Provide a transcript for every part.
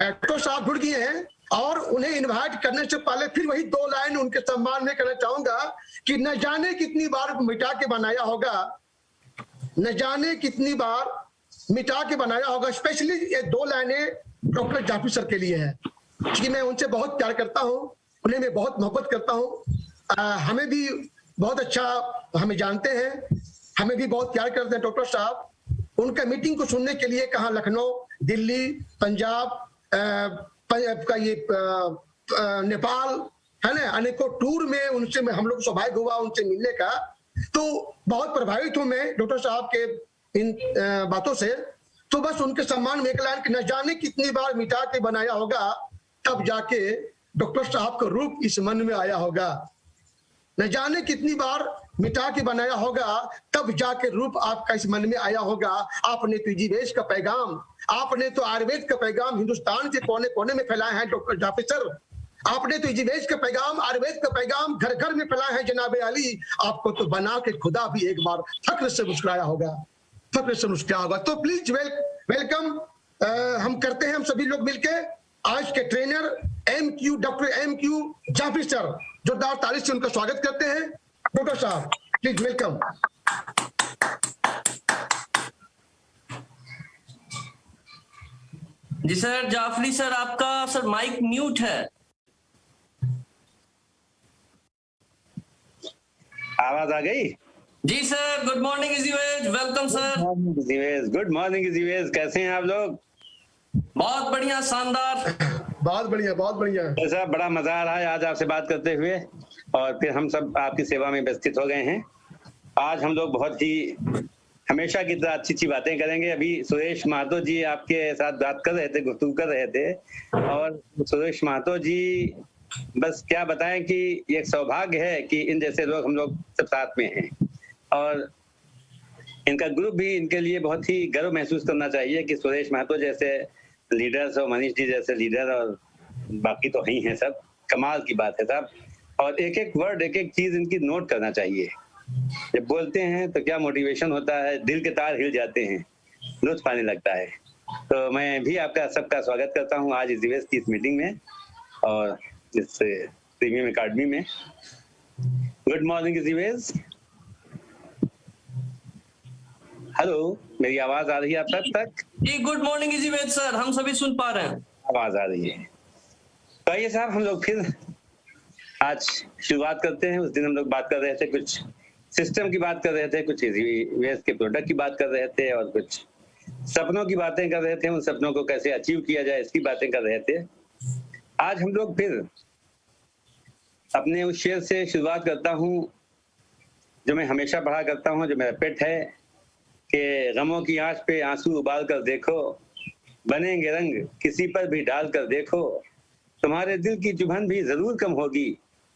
Actor साहब जुड़ गए हैं और उन्हें इनवाइट करने से पहले फिर वही 2 लाइन उनके सम्मान में कहना चाहूंगा कि न जाने कितनी बार मिटा के बनाया होगा, न जाने कितनी बार मिटा के बनाया होगा। स्पेशली ये 2 लाइनें डॉक्टर जाफरी सर के लिए है, क्योंकि मैं उनसे बहुत प्यार करता हूँ, उन्हें मैं बहुत मोहब्बत करता हूँ। हमें भी बहुत अच्छा, हमें जानते हैं, हमें भी बहुत प्यार करते हैं डॉक्टर साहब। उनका मीटिंग को सुनने के लिए कहाँ लखनऊ, दिल्ली, पंजाब का ये नेपाल है ना, अनेकों टूर में उनसे हम लोग सौभाग्य हुआ उनसे मिलने का। तो बहुत प्रभावित हूं मैं डॉक्टर साहब के इन बातों से। तो बस उनके सम्मान में एक लाइन कि न जाने कितनी बार मिटा के बनाया होगा, तब जाके डॉक्टर साहब का रूप इस मन में आया होगा। न जाने कितनी बार मिटा के बनाया होगा, तब जाके रूप आपका इस मन में आया होगा। आपने तो इजीवेश का पैगाम, आपने तो आयुर्वेद का पैगाम हिंदुस्तान के कोने कोने में फैलाए हैं डॉक्टर जाफरी सर। आपने तो इजीवेश का पैगाम, आयुर्वेद का पैगाम घर घर में फैलाए हैं जनाबे अली। आपको तो बना के खुदा भी एक बार फक्र से मुस्कुराया होगा, फक्र से मुस्कुराया होगा। तो प्लीज वेलकम हम करते हैं, हम सभी लोग मिलके आज के trainer MQ doctor MQ Jafri sir. जोरदार ताली से उनका स्वागत करते हैं। डॉक्टर साहब प्लीज वेलकम। जी सर, जाफरी सर आपका सर माइक म्यूट है। आवाज आ गई? जी sir, good morning easy ways, welcome sir. Good morning easy ways, कैसे हैं आप लोग? बहुत बढ़िया, शानदार, बहुत बढ़िया, बहुत बढ़िया। ऐसा बड़ा मजा आ रहा है आज आपसे बात करते हुए, और फिर हम सब आपकी सेवा में व्यस्तित हो गए हैं। आज हम लोग बहुत ही हमेशा की तरह अच्छी अच्छी बातें करेंगे। अभी सुरेश महतो जी आपके साथ बात कर रहे थे, गुफ्तगू कर रहे थे, और सुरेश महतो जी बस क्या बताएं कि ये एक सौभाग्य है कि इन जैसे लोग हम लोग सब साथ में हैं, और इनका ग्रुप भी इनके लिए बहुत ही गर्व महसूस करना चाहिए कि सुरेश महतो जैसे लीडर्स और मनीष जी जैसे लीडर, और बाकी तो ही हैं सब। कमाल की बात है साहब, और एक एक वर्ड, एक एक चीज इनकी नोट करना चाहिए। जब बोलते हैं तो क्या मोटिवेशन होता है, दिल के तार हिल जाते हैं, लुत्फ आने लगता है। तो मैं भी आपका सबका स्वागत करता हूँ आज इजीवेश की इस मीटिंग में और इस प्रीमियम अकेडमी में। Good morning easy ways. हेलो, मेरी आवाज आ रही है आप सब तक? जी गुड मॉर्निंग इजीवेज सर, हम सभी सुन पा रहे हैं, आवाज आ रही है। तो आइए साहब, हम लोग फिर आज शुरुआत करते हैं। उस दिन हम लोग बात कर रहे थे, कुछ सिस्टम की बात कर रहे थे, कुछ इजीवेश के प्रोडक्ट की बात कर रहे थे, और कुछ सपनों की बातें कर रहे थे। उन सपनों को कैसे अचीव किया जाए इसकी बातें कर रहे थे। आज हम लोग फिर अपने उस शेर से शुरुआत करता हूँ जो मैं हमेशा पढ़ा करता हूँ, जो मेरा पेट है, कि गमों की आंच पे आंसू उबाल कर देखो, बनेंगे रंग किसी पर भी डाल कर देखो, तुम्हारे दिल की चुभन भी जरूर कम होगी,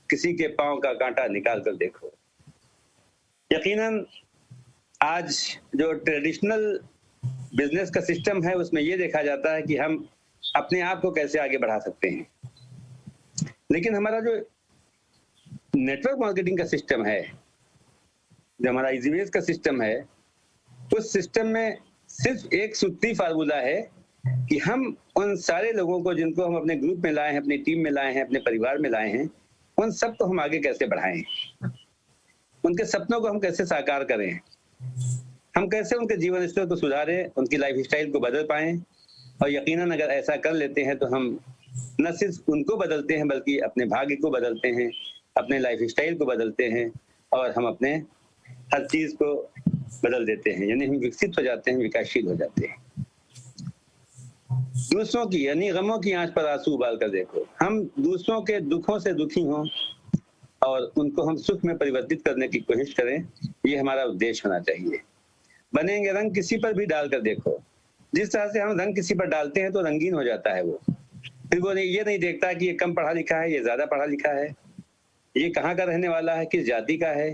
किसी के पांव का कांटा निकाल कर देखो। यकीनन आज जो ट्रेडिशनल बिजनेस का सिस्टम है उसमें ये देखा जाता है कि हम अपने आप को कैसे आगे बढ़ा सकते हैं, लेकिन हमारा जो नेटवर्क मार्केटिंग का सिस्टम है, जो हमारा इजीवेज का सिस्टम है, उस सिस्टम में सिर्फ एक सूत्री फार्मूला है कि हम उन सारे लोगों को जिनको हम अपने ग्रुप में लाए हैं, अपनी टीम में लाए हैं, अपने परिवार में लाए हैं, उन सबको हम आगे कैसे बढ़ाएं, उनके सपनों को हम कैसे साकार करें, हम कैसे उनके जीवन स्तर को सुधारें, उनकी लाइफ स्टाइल को बदल पाएं। और यकीनन अगर ऐसा कर लेते हैं तो हम न सिर्फ उनको बदलते हैं बल्कि अपने भाग्य को बदलते हैं, अपने लाइफ स्टाइल को बदलते हैं, और हम अपने हर चीज को बदल देते हैं, यानी हम विकसित हो जाते हैं, विकासशील हो जाते हैं। दूसरों की यानी गमों की आंच पर आंसू उबाल कर देखो, हम दूसरों के दुखों से दुखी हों और उनको हम सुख में परिवर्तित करने की कोशिश करें, ये हमारा उद्देश्य होना चाहिए। बनेंगे रंग किसी पर भी डालकर देखो, जिस तरह से हम रंग किसी पर डालते हैं तो रंगीन हो जाता है वो, फिर वो ये नहीं देखता कि ये कम पढ़ा लिखा है, ये ज्यादा पढ़ा लिखा है, ये कहाँ का रहने वाला है, किस जाति का है,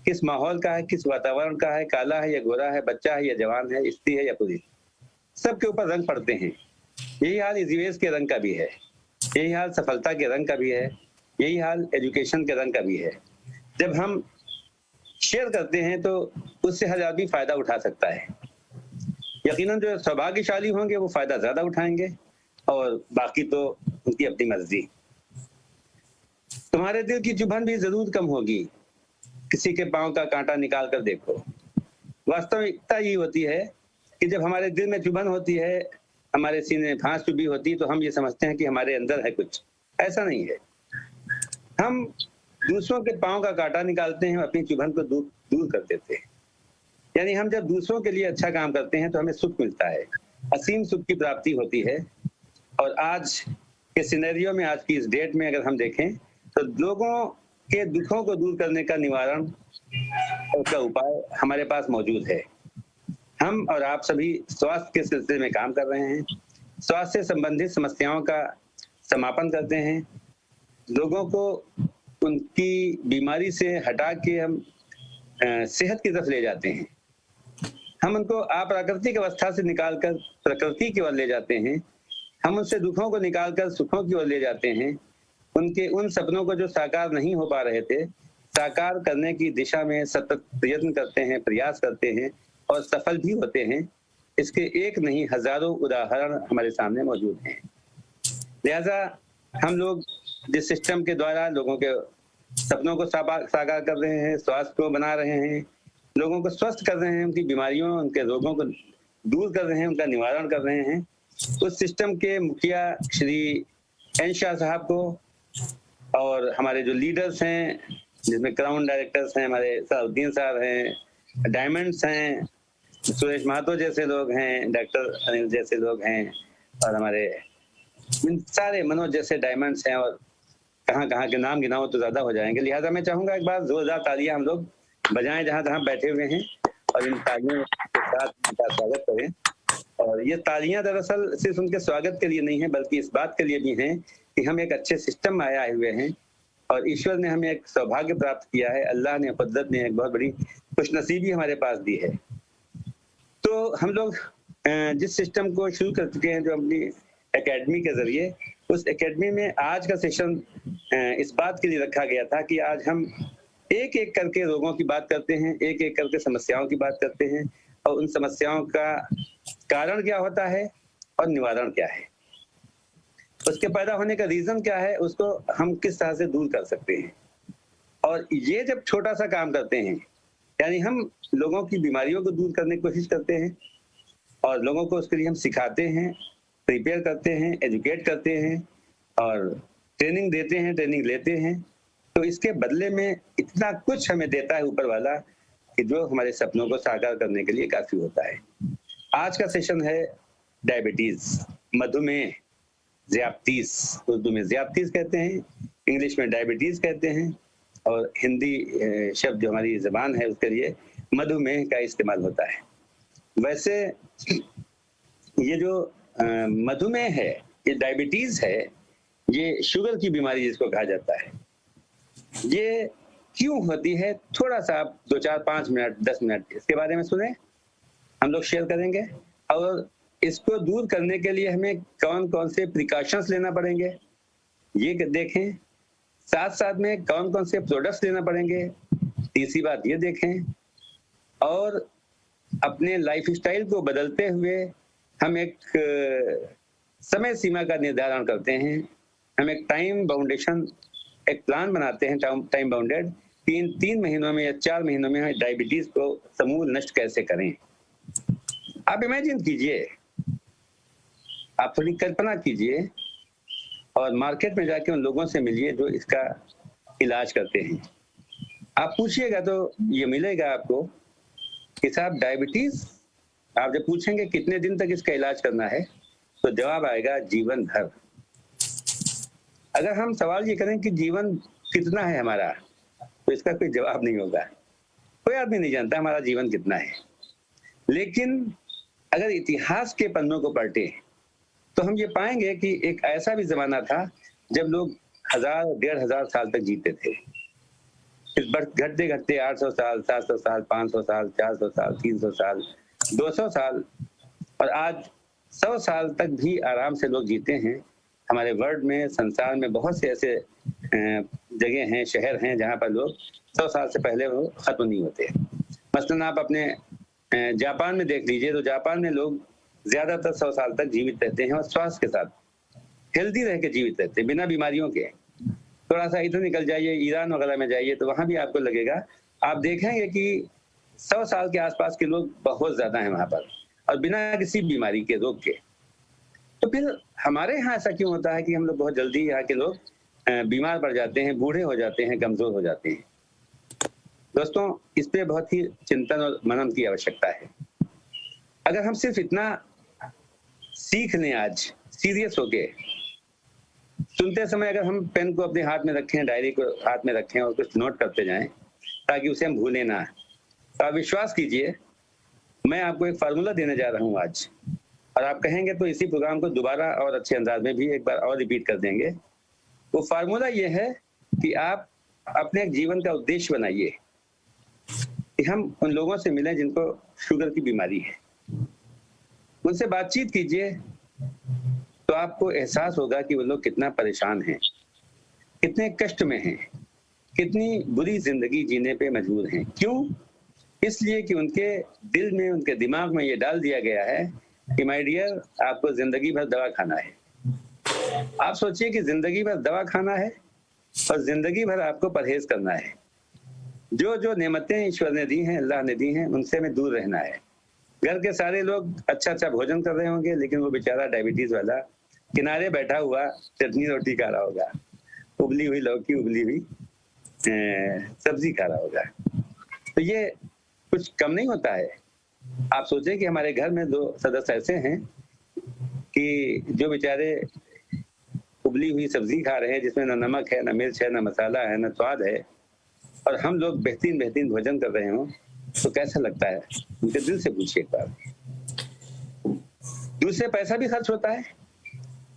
किस माहौल का है, किस वातावरण का है, काला है या गोरा है, बच्चा है या जवान है, स्त्री है या पुरुष, सबके ऊपर रंग पड़ते हैं। यही हाल इजीवेज के रंग का भी है, यही हाल सफलता के रंग का भी है, यही हाल एजुकेशन के रंग का भी है। जब हम शेयर करते हैं तो उससे हर आदमी फायदा उठा सकता है। यकीनन जो सौभाग्यशाली होंगे वो फायदा ज्यादा उठाएंगे, और बाकी तो उनकी अपनी मर्जी। तुम्हारे दिल की चुभन भी जरूर कम होगी, किसी के पांव का कांटा निकाल कर देखो। वास्तविकता ये होती है कि जब हमारे दिल में चुभन होती है, हमारे सीने में फांस चुभी होती है, तो हम ये समझते हैं कि हमारे अंदर है कुछ। ऐसा नहीं है। हम दूसरों के पांव का कांटा निकालते हैं, अपनी चुभन को दूर कर देते हैं। यानी हम जब दूसरों के लिए अच्छा काम करते हैं तो हमें सुख मिलता है, असीम सुख की प्राप्ति होती है। और आज के सिनेरियो में, आज की इस डेट में अगर हम देखें तो लोगों के दुखों को दूर करने का निवारण का उपाय हमारे पास मौजूद है। हम और आप सभी स्वास्थ्य के सिलसिले में काम कर रहे हैं, स्वास्थ्य से संबंधित समस्याओं का समापन करते हैं, लोगों को उनकी बीमारी से हटा के हम सेहत की तरफ ले जाते हैं। हम उनको अप्राकृतिक अवस्था से निकालकर प्रकृति की ओर ले जाते हैं। हम उनसे दुखों को निकालकर सुखों की ओर ले जाते हैं। उनके उन सपनों को जो साकार नहीं हो पा रहे थे, साकार करने की दिशा में सतत प्रयत्न करते हैं, प्रयास करते हैं और सफल भी होते हैं। इसके एक नहीं हजारों उदाहरण हमारे सामने मौजूद हैं। लिहाजा हम लोग जिस सिस्टम के द्वारा लोगों के सपनों को साकार कर रहे हैं, स्वास्थ्य को बना रहे हैं, लोगों को स्वस्थ कर रहे हैं, उनकी बीमारियों, उनके रोगों को दूर कर रहे हैं, उनका निवारण कर रहे हैं, उस सिस्टम के मुखिया श्री एन शाह साहब को और हमारे जो लीडर्स हैं, जिसमें क्राउन डायरेक्टर्स हैं, हमारे सलाउद्दीन साहब हैं, डायमंड्स हैं, सुरेश महतो जैसे लोग हैं, डॉक्टर अनिल जैसे लोग हैं, और हमारे इन सारे मनोज जैसे डायमंड्स हैं, और कहाँ कहाँ के नाम गिनाओ तो ज्यादा हो जाएंगे। लिहाजा मैं चाहूंगा एक बार जोरदार तालियां हम लोग बजाएं जहां तहां बैठे हुए हैं, और इन तालियों के साथ उनका स्वागत करें। और ये तालियां दरअसल सिर्फ उनके स्वागत के लिए नहीं है, बल्कि इस बात के लिए भी हैं कि हम एक अच्छे सिस्टम में आए हुए हैं और ईश्वर ने हमें एक सौभाग्य प्राप्त किया है, अल्लाह ने, कुदरत ने एक बहुत बड़ी खुशनसीबी हमारे पास दी है। तो हम लोग जिस सिस्टम को शुरू कर चुके हैं, जो अपनी एकेडमी के जरिए, उस एकेडमी में आज का सेशन इस बात के लिए रखा गया था कि आज हम एक एक करके रोगों की बात करते हैं, एक एक करके समस्याओं की बात करते हैं, और उन समस्याओं का कारण क्या होता है और निवारण क्या है, उसके पैदा होने का रीजन क्या है, उसको हम किस तरह से दूर कर सकते हैं। और ये जब छोटा सा काम करते हैं, यानी हम लोगों की बीमारियों को दूर करने की कोशिश करते हैं और लोगों को उसके लिए हम सिखाते हैं, प्रिपेयर करते हैं, एजुकेट करते हैं और ट्रेनिंग देते हैं, ट्रेनिंग लेते हैं, तो इसके बदले में इतना कुछ हमें देता है ऊपर वाला कि जो हमारे सपनों को साकार करने के लिए काफी होता है। आज का सेशन है डायबिटीज, मधुमेह, ज़्यादतीस, उर्दू में ज़्यादतीस कहते हैं, इंग्लिश में डायबिटीज कहते हैं, और हिंदी शब्द जो हमारी जबान है उसके लिए मधुमेह का इस्तेमाल होता है। वैसे ये जो मधुमेह है, ये डायबिटीज है, ये शुगर की बीमारी जिसको कहा जाता है, ये क्यों होती है, थोड़ा सा आप 2, 4, 5 मिनट, 10 मिनट इसके बारे में सुने, हम लोग शेयर करेंगे। और इसको दूर करने के लिए हमें कौन कौन से प्रिकॉशंस लेना पड़ेंगे ये देखें, साथ साथ में कौन कौन से प्रोडक्ट्स लेना पड़ेंगे, तीसरी बात ये देखें, और अपने लाइफस्टाइल को बदलते हुए हम एक समय सीमा का निर्धारण करते हैं, हम एक टाइम बाउंडेशन, एक प्लान बनाते हैं टाइम बाउंडेड, 3 महीनों में या 4 महीनों में हम डायबिटीज को समूल नष्ट कैसे करें। आप इमेजिन कीजिए, आप थोड़ी कल्पना कीजिए और मार्केट में जाके उन लोगों से मिलिए जो इसका इलाज करते हैं। आप पूछिएगा तो ये मिलेगा आपको कि साहब डायबिटीज, आप जब पूछेंगे कितने दिन तक इसका इलाज करना है, तो जवाब आएगा जीवन भर। अगर हम सवाल ये करें कि जीवन कितना है हमारा, तो इसका कोई जवाब नहीं होगा। कोई आदमी नहीं जानता हमारा जीवन कितना है। लेकिन अगर इतिहास के पन्नों को पलटे तो हम ये पाएंगे कि एक ऐसा भी जमाना था जब लोग 1000, 1500 साल तक जीते थे। इस घटते घटते 800 साल, 700 साल, 500 साल, 400 साल, 300 साल, 200 साल, और आज 100 साल तक भी आराम से लोग जीते हैं। हमारे वर्ल्ड में, संसार में बहुत से ऐसे जगह हैं, शहर हैं जहाँ पर लोग 100 साल से पहले वो खत्म नहीं होते। मसलन आप अपने जापान में देख लीजिए, तो जापान में लोग ज्यादातर 100 साल तक जीवित रहते हैं और स्वास्थ्य के साथ। हेल्दी रह के जीवित रहते हैं, बिना बीमारियों के। थोड़ा सा इधर निकल जाइए, ईरान वगैरह में जाइए, तो वहां भी आपको लगेगा, आप देखेंगे कि 100 साल के आसपास के लोग बहुत ज्यादा हैं वहां पर, और बिना किसी बीमारी के, रोग के। तो फिर हमारे यहाँ ऐसा क्यों होता है कि हम लोग बहुत जल्दी यहाँ के लोग बीमार पड़ जाते हैं, बूढ़े हो जाते हैं, कमजोर हो जाते हैं? दोस्तों, इस पे बहुत ही चिंतन और मनन की आवश्यकता है। अगर हम सिर्फ इतना सीख लें, आज सीरियस होके सुनते समय अगर हम पेन को अपने हाथ में रखें, डायरी को हाथ में रखें और कुछ नोट करते जाएं ताकि उसे हम भूलें ना, तो आप विश्वास कीजिए, मैं आपको एक फार्मूला देने जा रहा हूं आज, और आप कहेंगे तो इसी प्रोग्राम को दोबारा और अच्छे अंदाज में भी एक बार और रिपीट कर देंगे। वो फार्मूला ये है कि आप अपने जीवन का उद्देश्य बनाइए कि हम उन लोगों से मिलें जिनको शुगर की बीमारी है, उनसे बातचीत कीजिए, तो आपको एहसास होगा कि वो लोग कितना परेशान हैं, कितने कष्ट में हैं, कितनी बुरी जिंदगी जीने पे मजबूर हैं। क्यों? इसलिए कि उनके दिल में, उनके दिमाग में ये डाल दिया गया है कि माय डियर, आपको जिंदगी भर दवा खाना है। आप सोचिए कि जिंदगी भर दवा खाना है और जिंदगी भर आपको परहेज करना है। जो जो नेमतें ईश्वर ने दी हैं, अल्लाह ने दी हैं, उनसे हमें दूर रहना है। घर के सारे लोग अच्छा अच्छा भोजन कर रहे होंगे, लेकिन वो बेचारा डायबिटीज वाला किनारे बैठा हुआ चटनी रोटी खा रहा होगा, उबली हुई लौकी, उबली हुई सब्जी खा रहा होगा। तो ये कुछ कम नहीं होता है। आप सोचें कि हमारे घर में 2 सदस्य ऐसे हैं कि जो बेचारे उबली हुई सब्जी खा रहे हैं, जिसमें ना नमक है, ना मिर्च है, ना मसाला है, ना स्वाद है, और हम लोग बेहतरीन बेहतरीन भोजन कर रहे हों, तो कैसा लगता है? उनके दिल से पूछिए एक बार। दूसरे पैसा भी खर्च होता है।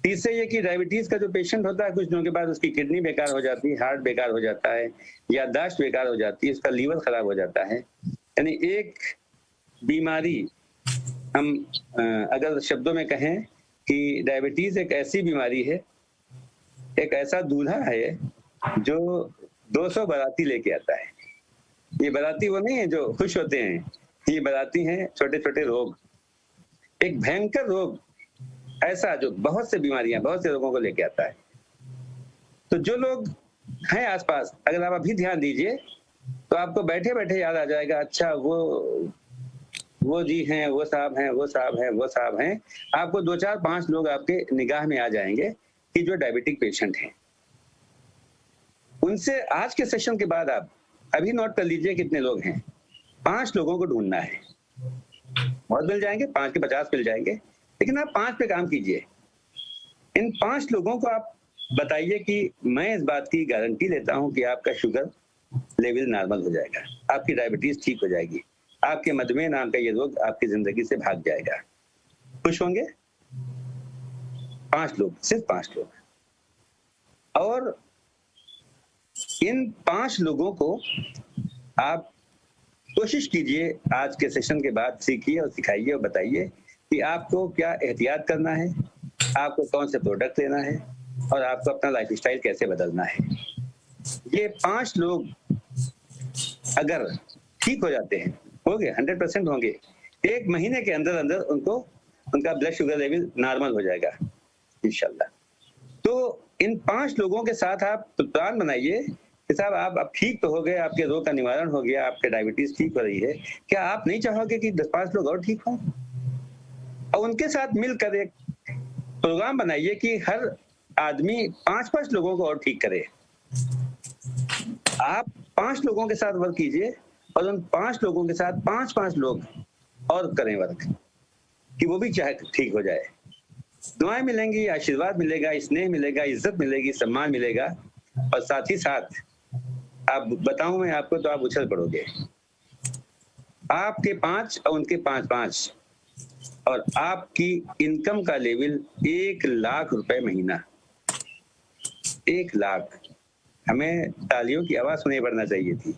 तीसरे ये कि डायबिटीज का जो पेशेंट होता है, कुछ दिनों के बाद उसकी किडनी बेकार हो जाती है, हार्ट बेकार हो जाता है, याददाश्त बेकार हो जाती है, उसका लीवर खराब हो जाता है। यानी एक बीमारी, हम अगर शब्दों में कहें कि डायबिटीज एक ऐसी बीमारी है, एक ऐसा दूल्हा है जो 200 बाराती लेके आता है। ये बाराती वो नहीं है जो खुश होते हैं, ये बाराती हैं छोटे छोटे रोग, एक भयंकर रोग ऐसा जो बहुत से बीमारियां, बहुत से रोगों को लेके आता है। तो जो लोग हैं आसपास, अगर आप अभी ध्यान दीजिए तो आपको बैठे बैठे याद आ जाएगा, अच्छा वो जी हैं, वो साहब हैं, वो साहब हैं, वो साहब हैं। आपको 2 4 5 लोग आपके निगाह में आ जाएंगे कि जो डायबिटिक पेशेंट हैं। उनसे आज के सेशन के बाद आप अभी नोट कर लीजिए कितने लोग हैं। 5 लोगों को ढूंढना है। बहुत मिल जाएंगे, 5 के 50 मिल जाएंगे, लेकिन आप 5 पे काम कीजिए। इन 5 लोगों को आप बताइए कि मैं इस बात की गारंटी लेता हूं कि आपका शुगर लेवल नॉर्मल हो जाएगा, आपकी डायबिटीज ठीक हो जाएगी, आपके मधुमेह नाम का ये रोग आपकी जिंदगी से भाग जाएगा। खुश होंगे? 5 लोग, सिर्फ 5 लोग। और इन 5 लोगों को आप कोशिश कीजिए, आज के सेशन के बाद सीखिए और सिखाइए और बताइए कि आपको क्या एहतियात करना है, आपको कौन से प्रोडक्ट लेना है, और आपको अपना लाइफस्टाइल कैसे बदलना है। ये 5 लोग अगर ठीक हो जाते हैं, होंगे 100% होंगे, 1 महीने के अंदर अंदर उनको उनका ब्लड शुगर लेवल नॉर्मल हो जाएगा इंशाल्लाह। तो इन 5 लोगों के साथ आप प्लान बनाइए कि साहब आप अब ठीक तो हो गए, आपके रोग का निवारण हो गया, आपके डायबिटीज ठीक हो रही है, क्या आप नहीं चाहोगे कि 10-5 लोग और ठीक हों? और उनके साथ मिलकर एक प्रोग्राम बनाइए कि हर आदमी 5-5 लोगों को और ठीक करे। आप 5 लोगों के साथ वर्क कीजिए और उन 5 लोगों के साथ 5-5 लोग और करें वर्क, कि वो भी चाहे ठीक हो जाए। दुआएं मिलेंगी, आशीर्वाद मिलेगा, स्नेह मिलेगा, इज्जत मिलेगी, सम्मान मिलेगा, और साथ ही साथ आप बताऊं मैं आपको तो आप उछल पड़ोगे। आपके 5 और उनके 5-5, और आपकी इनकम का लेवल 1 लाख रुपए महीना। 1 लाख। हमें तालियों की आवाज सुनाई पड़ना चाहिए थी।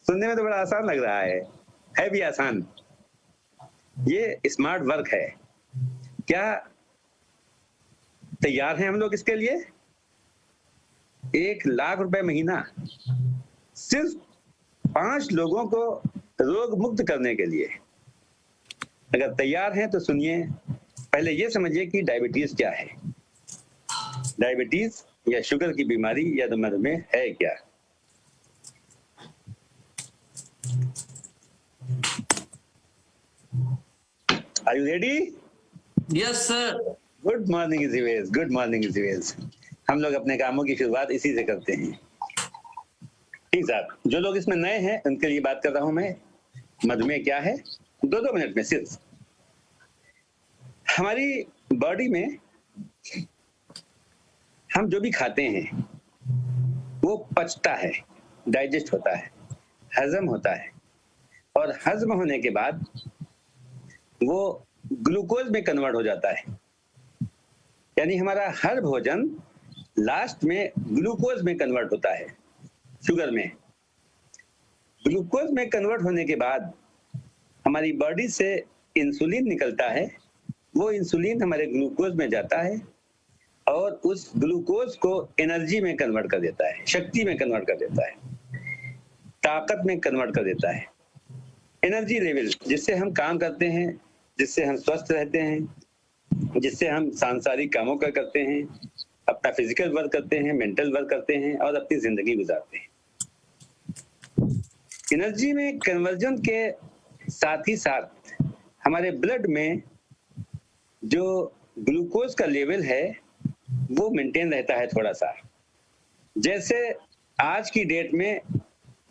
सुनने में तो बड़ा आसान लग रहा है भी आसान। ये स्मार्ट वर्क है। क्या तैयार हैं हम लोग इसके लिए? 1 लाख रुपए महीना सिर्फ 5 लोगों को रोग मुक्त करने के लिए। अगर तैयार हैं तो सुनिए पहले ये समझिए कि डायबिटीज क्या है। डायबिटीज या शुगर की बीमारी या तो मधुमेह है क्या। Are you ready? Yes sir. Good morning easy ways, good morning easy ways. हम लोग अपने कामों की शुरुआत इसी से करते हैं। ठीक साहब, जो लोग इसमें नए हैं उनके लिए बात कर रहा हूं मैं। मधुमेह क्या है, 2-2 मिनट में सिर्फ। हमारी बॉडी में हम जो भी खाते हैं वो पचता है, डाइजेस्ट होता है, हजम होता है, और हजम होने के बाद वो ग्लूकोज में कन्वर्ट हो जाता है। यानी हमारा हर भोजन लास्ट में ग्लूकोज में कन्वर्ट होता है, शुगर में। ग्लूकोज में कन्वर्ट होने के बाद हमारी बॉडी से इंसुलिन निकलता है। वो इंसुलिन हमारे ग्लूकोज में जाता है और उस ग्लूकोज को एनर्जी में कन्वर्ट कर देता है, शक्ति में कन्वर्ट कर देता है, ताकत में कन्वर्ट कर देता है। एनर्जी लेवल, जिससे हम काम करते हैं, जिससे हम स्वस्थ रहते हैं, जिससे हम सांसारिक कामों का करते हैं, अपना फिजिकल वर्क करते हैं, मेंटल वर्क करते हैं और अपनी जिंदगी गुजारते हैं। एनर्जी में कन्वर्जन के साथ ही साथ हमारे ब्लड में जो ग्लूकोज का लेवल है वो मेंटेन रहता है थोड़ा सा। जैसे आज की डेट में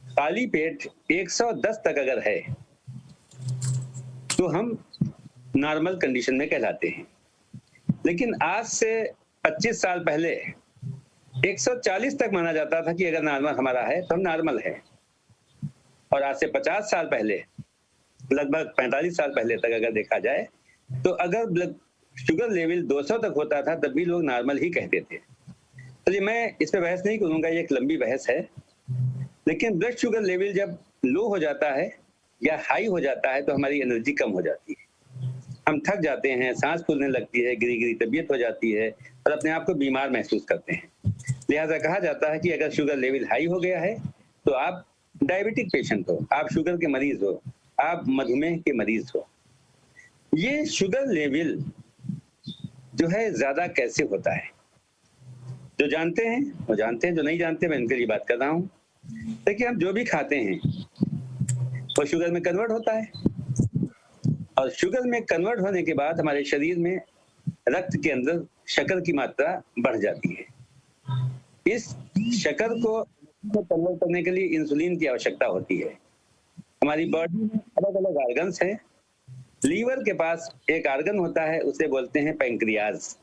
खाली पेट 110 तक अगर है तो हम नॉर्मल कंडीशन में कहलाते हैं। लेकिन आज से 25 साल पहले 140 तक माना जाता था कि अगर नॉर्मल हमारा है तो हम नॉर्मल है। और आज से 50 साल पहले, लगभग 45 साल पहले तक अगर देखा जाए तो अगर ब्लड शुगर लेवल 200 तक होता था तब भी लोग नॉर्मल ही कहते थे। तो मैं इस पे बहस नहीं करूंगा, ये एक लंबी बहस है। लेकिन ब्लड शुगर लेवल जब लो हो जाता है या हाई हो जाता है तो हमारी एनर्जी कम हो जाती है, हम थक जाते हैं, सांस फूलने लगती है, गिरी गिरी तबीयत हो जाती है और अपने आप को बीमार महसूस करते हैं। लिहाजा कहा जाता है कि अगर शुगर लेवल हाई हो गया है तो आप डायबिटिक पेशेंट हो, आप शुगर के मरीज हो, आप मधुमेह के मरीज हो। ये शुगर लेवल जो है ज्यादा कैसे होता है, जो जानते हैं वो जानते हैं, जो नहीं जानते मैं इनके लिए बात कर रहा हूँ। देखिए, हम जो भी खाते हैं वो शुगर में कन्वर्ट होता है और शुगर में कन्वर्ट होने के बाद हमारे शरीर में रक्त के अंदर शक्कर की मात्रा बढ़ जाती है। इस शक्कर को कन्वर्ट करने के लिए इंसुलिन की आवश्यकता होती है। हमारी बॉडी में अलग अलग ऑर्गन्स हैं। लीवर के पास एक ऑर्गन होता है, उसे बोलते हैं पैंक्रियाज।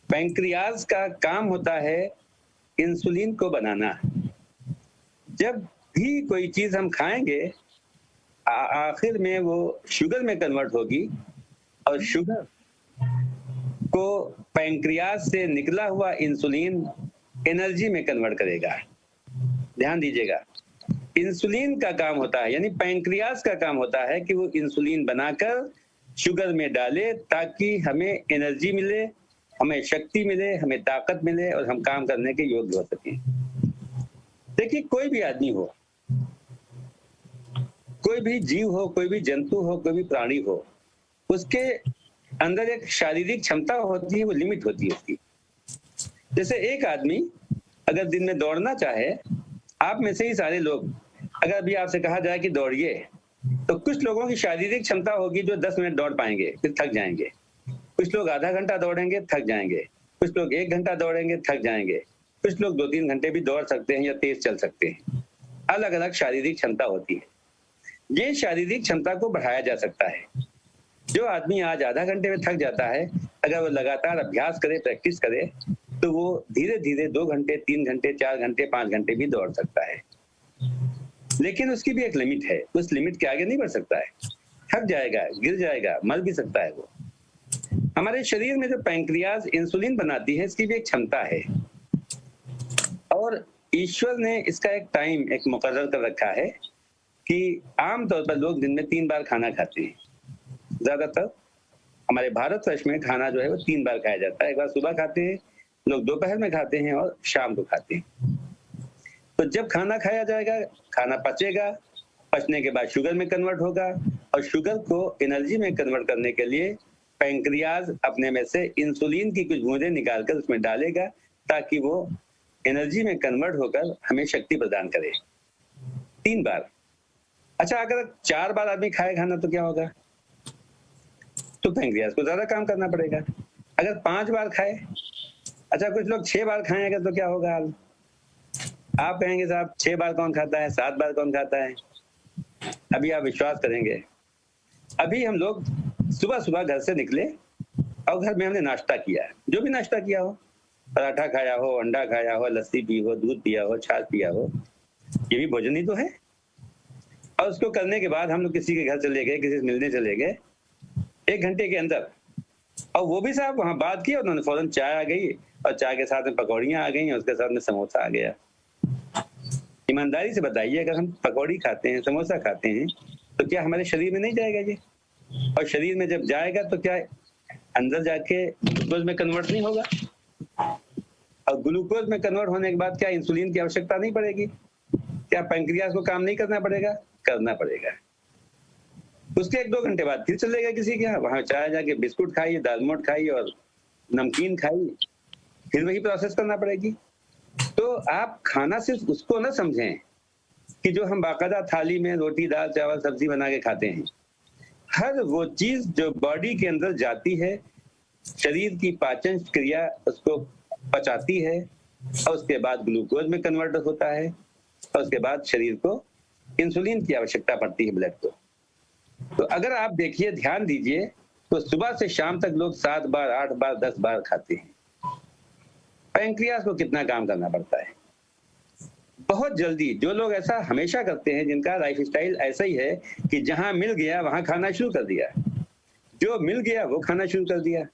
पैंक्रियाज का काम होता है इंसुलिन को बनाना। जब भी कोई चीज हम खाएंगे आखिर में वो शुगर में कन्वर्ट होगी और शुगर को पैंक्रियाज से निकला हुआ इंसुलिन एनर्जी में कन्वर्ट करेगा। ध्यान दीजिएगा, इंसुलिन का काम होता है, यानी पैंक्रियाज का काम होता है कि वो इंसुलिन बनाकर शुगर में डाले ताकि हमें एनर्जी मिले, हमें शक्ति मिले, हमें ताकत मिले और हम काम करने के योग्य हो सकें। देखिए, कोई भी आदमी हो, कोई भी जीव हो, कोई भी जंतु हो, कोई भी प्राणी हो, उसके अंदर एक शारीरिक क्षमता होती है, वो लिमिट होती है उसकी। जैसे एक आदमी अगर दिन में दौड़ना चाहे, आप में से ही सारे लोग, अगर अभी आपसे कहा जाए कि दौड़िए, तो कुछ लोगों की शारीरिक क्षमता होगी जो 10 मिनट दौड़ पाएंगे, फिर थक जाएंगे। कुछ लोग आधा घंटा दौड़ेंगे, थक जाएंगे। कुछ लोग 1 घंटा दौड़ेंगे, थक जाएंगे। कुछ लोग 2-3 घंटे भी दौड़ सकते हैं या तेज चल सकते हैं। अलग अलग शारीरिक क्षमता होती है। ये शारीरिक क्षमता को बढ़ाया जा सकता है। जो आदमी आज आधा घंटे में थक जाता है, अगर वो लगातार अभ्यास करे, प्रैक्टिस करे, तो वो धीरे धीरे 2 घंटे, 3 घंटे, 4 घंटे, 5 घंटे भी दौड़ सकता है। लेकिन उसकी भी एक लिमिट है, उस लिमिट के आगे नहीं बढ़ सकता है। थक जाएगा, गिर जाएगा, मर भी सकता है वो। हमारे शरीर में जो पैंक्रियाज इंसुलिन बनाती है, इसकी भी एक क्षमता है और ईश्वर ने इसका एक टाइम, एक मुकर्रर कर रखा है कि आमतौर पर लोग दिन में 3 बार खाना खाते हैं। ज्यादातर हमारे भारतवर्ष में खाना जो है वो 3 बार खाया जाता है। एक बार सुबह खाते हैं लोग, दोपहर में खाते हैं और शाम को खाते हैं। तो जब खाना खाया जाएगा, खाना पचेगा, पचने के बाद शुगर में कन्वर्ट होगा और शुगर को एनर्जी में कन्वर्ट करने के लिए पैंक्रियाज अपने में से इंसुलिन की कुछ बूंदें निकालकर उसमें डालेगा ताकि वो एनर्जी में कन्वर्ट होकर हमें शक्ति प्रदान करे। 3 बार। अच्छा, अगर 4 बार आदमी खाए खाना तो क्या होगा? तो पैंक्रियाज को ज्यादा काम करना पड़ेगा। अगर 5 बार खाए, अच्छा कुछ लोग 6 बार खाएंगे तो क्या होगा हाल? आप कहेंगे साहब 6 बार कौन खाता है, 7 बार कौन खाता है? अभी आप विश्वास करेंगे, अभी हम लोग सुबह सुबह घर से निकले और घर में हमने नाश्ता किया, जो भी नाश्ता किया हो, पराठा खाया हो, अंडा खाया हो, लस्सी पी हो, दूध पिया हो, छाछ पिया हो, ये भी भोजन ही तो है। और उसको करने के बाद हम लोग किसी के घर चले गए, किसी से मिलने चले गए 1 घंटे के अंदर, और वो भी साहब वहां बात की, उन्होंने फौरन चाय आ गई और चाय के साथ में पकौड़ियां आ गई और उसके साथ में समोसा आ गया। ईमानदारी से बताइए, अगर हम पकौड़ी खाते हैं, समोसा खाते हैं, तो क्या हमारे शरीर में नहीं जाएगा ये? और शरीर में जब जाएगा तो क्या अंदर जाके ग्लूकोज में कन्वर्ट नहीं होगा? और ग्लूकोज में कन्वर्ट होने के बाद क्या इंसुलिन की आवश्यकता नहीं पड़ेगी? क्या पैंक्रियाज को काम नहीं करना पड़ेगा? करना पड़ेगा। उसके 1-2 घंटे बाद फिर चले गए किसी के यहाँ, वहां चाय जाके बिस्कुट खाई, दालमोट खाई और नमकीन खाई, फिर वही प्रोसेस करना पड़ेगी। तो आप खाना सिर्फ उसको ना समझें कि जो हम बाकायदा थाली में रोटी दाल चावल सब्जी बना के खाते हैं, हर वो चीज जो बॉडी के अंदर जाती है, शरीर की पाचन क्रिया उसको पचाती है और उसके बाद ग्लूकोज में कन्वर्ट होता है और उसके बाद शरीर को इंसुलिन की आवश्यकता पड़ती है, ब्लड को। तो अगर आप देखिए, ध्यान दीजिए, तो सुबह से शाम तक लोग 7 बार 8 बार 10 बार खाते हैं। पैंक्रियाज को कितना काम करना पड़ता है? बहुत जल्दी। जो लोग ऐसा हमेशा करते हैं, जिनका लाइफस्टाइल ऐसा ही है कि जहां मिल गया वहां खाना शुरू कर दिया, जो मिल गया वो खाना शुरू कर दिया,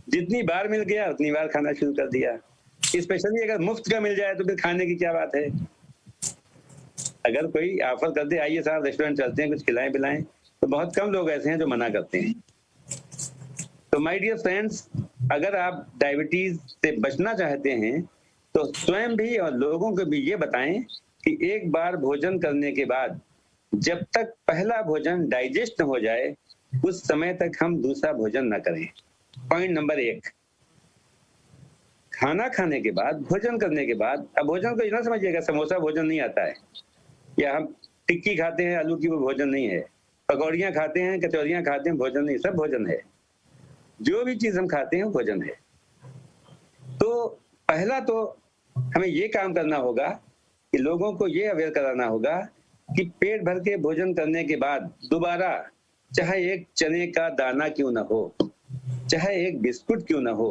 जितनी बार मिल गया उतनी बार खाना शुरू कर दिया। स्पेशली अगर मुफ्त का मिल जाए तो फिर खाने की क्या बात है? अगर कोई ऑफर कर दे, आइए साहब रेस्टोरेंट चलते हैं, कुछ खिलाएं पिलाएं, तो बहुत कम लोग ऐसे हैं जो मना करते हैं। तो माय डियर फ्रेंड्स, अगर आप डायबिटीज से बचना चाहते हैं तो स्वयं भी और लोगों को भी ये बताएं कि एक बार भोजन करने के बाद जब तक पहला भोजन डाइजेस्ट न हो जाए, उस समय तक हम दूसरा भोजन न करें। पॉइंट नंबर 1, खाना खाने के बाद, भोजन करने के बाद, अब भोजन को ना समझिएगा समोसा भोजन नहीं आता है, या हम टिक्की खाते हैं आलू की, वो भोजन नहीं है। पकौड़ियां खाते हैं, कचौरियां खाते हैं, भोजन नहीं, सब भोजन है। जो भी चीज हम खाते हैं वो भोजन है। तो पहला तो हमें ये काम करना होगा कि लोगों को ये अवेयर कराना होगा कि पेट भर के भोजन करने के बाद दोबारा, चाहे एक चने का दाना क्यों ना हो, चाहे एक बिस्कुट क्यों ना हो,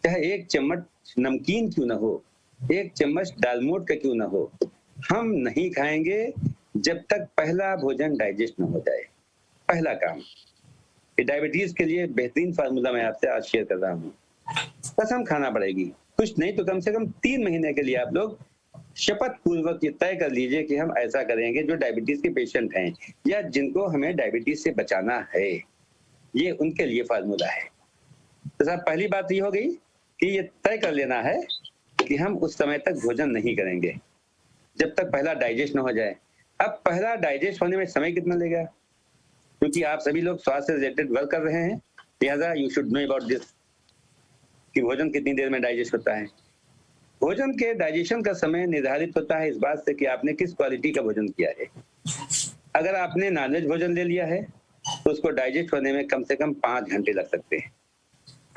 चाहे एक चम्मच नमकीन क्यों ना हो, एक चम्मच दालमोट का क्यों ना हो, हम नहीं खाएंगे जब तक पहला भोजन डाइजेस्ट न हो जाए। पहला काम। डायबिटीज के लिए बेहतरीन फार्मूला मैं आपसे आज शेयर कर रहा हूँ। कसम खाना पड़ेगी, कुछ नहीं तो कम से कम 3 महीने के लिए आप लोग शपथ पूर्वक ये तय कर लीजिए कि हम ऐसा करेंगे। जो डायबिटीज के पेशेंट हैं या जिनको हमें डायबिटीज से बचाना है, ये उनके लिए फार्मूला है। तो साहब पहली बात ये हो गई कि ये तय कर लेना है कि हम उस समय तक भोजन नहीं करेंगे जब तक पहला डाइजेस्ट न हो जाए। अब पहला डाइजेस्ट होने में समय कितना लेगा? क्योंकि आप सभी लोग स्वास्थ्य से रिलेटेड वर्क कर रहे हैं, लिहाजा you should know about this कि भोजन कितनी देर में डाइजेस्ट होता है। भोजन के डाइजेशन का समय निर्धारित होता है इस बात से कि आपने किस क्वालिटी का भोजन किया है। अगर आपने नॉनवेज भोजन ले लिया है तो उसको डाइजेस्ट होने में कम से कम 5 घंटे लग सकते हैं।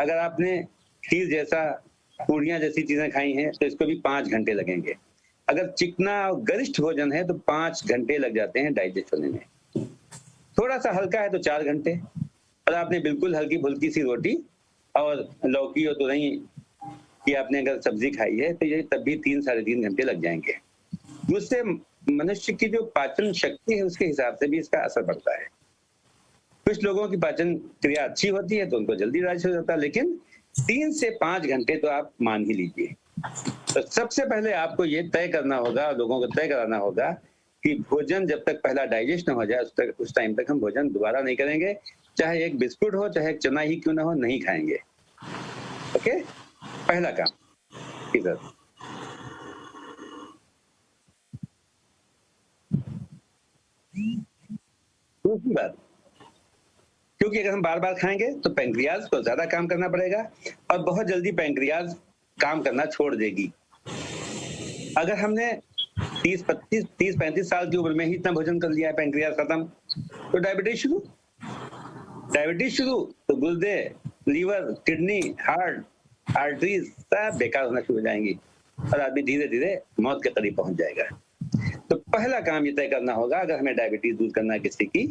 अगर आपने खीर जैसा, पूड़ियां जैसी चीजें खाई हैं तो इसको भी 5 घंटे लगेंगे। अगर चिकना और गरिष्ठ भोजन है तो 5 घंटे लग जाते हैं डाइजेस्ट होने में। थोड़ा सा हल्का है तो 4 घंटे, और आपने बिल्कुल हल्की फुल्की सी रोटी और लौकी और तुरई की आपने अगर सब्जी खाई है तो ये तब भी 3-3.5 घंटे लग जाएंगे। उससे मनुष्य की जो पाचन शक्ति है उसके हिसाब से भी इसका असर पड़ता है। कुछ लोगों की पाचन क्रिया अच्छी होती है तो उनको जल्दी डाइजेस्ट हो जाता है, लेकिन 3 से 5 घंटे तो आप मान ही लीजिए। तो सबसे पहले आपको ये तय करना होगा, लोगों को तय कराना होगा कि भोजन जब तक पहला डाइजेस्ट न हो जाए उस टाइम तक हम भोजन दोबारा नहीं करेंगे। चाहे एक बिस्कुट हो, चाहे एक चना ही क्यों ना हो, नहीं खाएंगे। ओके, पहला काम। ठीक है। दूसरी बात, क्योंकि अगर हम बार बार खाएंगे तो पैंक्रियाज को ज्यादा काम करना पड़ेगा और बहुत जल्दी पैंक्रियाज काम करना छोड़ देगी। अगर हमने 30-35 साल की उम्र में ही इतना भोजन कर लिया है, पैंक्रियाज खत्म, तो डायबिटीज शुरू, तो गुर्दे, लीवर, किडनी, हार्ट, आर्टरीज सब बेकार होना शुरू हो जाएंगी और आदमी धीरे धीरे मौत के करीब पहुंच जाएगा। तो पहला काम ये तय करना होगा, अगर हमें डायबिटीज दूर करना है किसी की,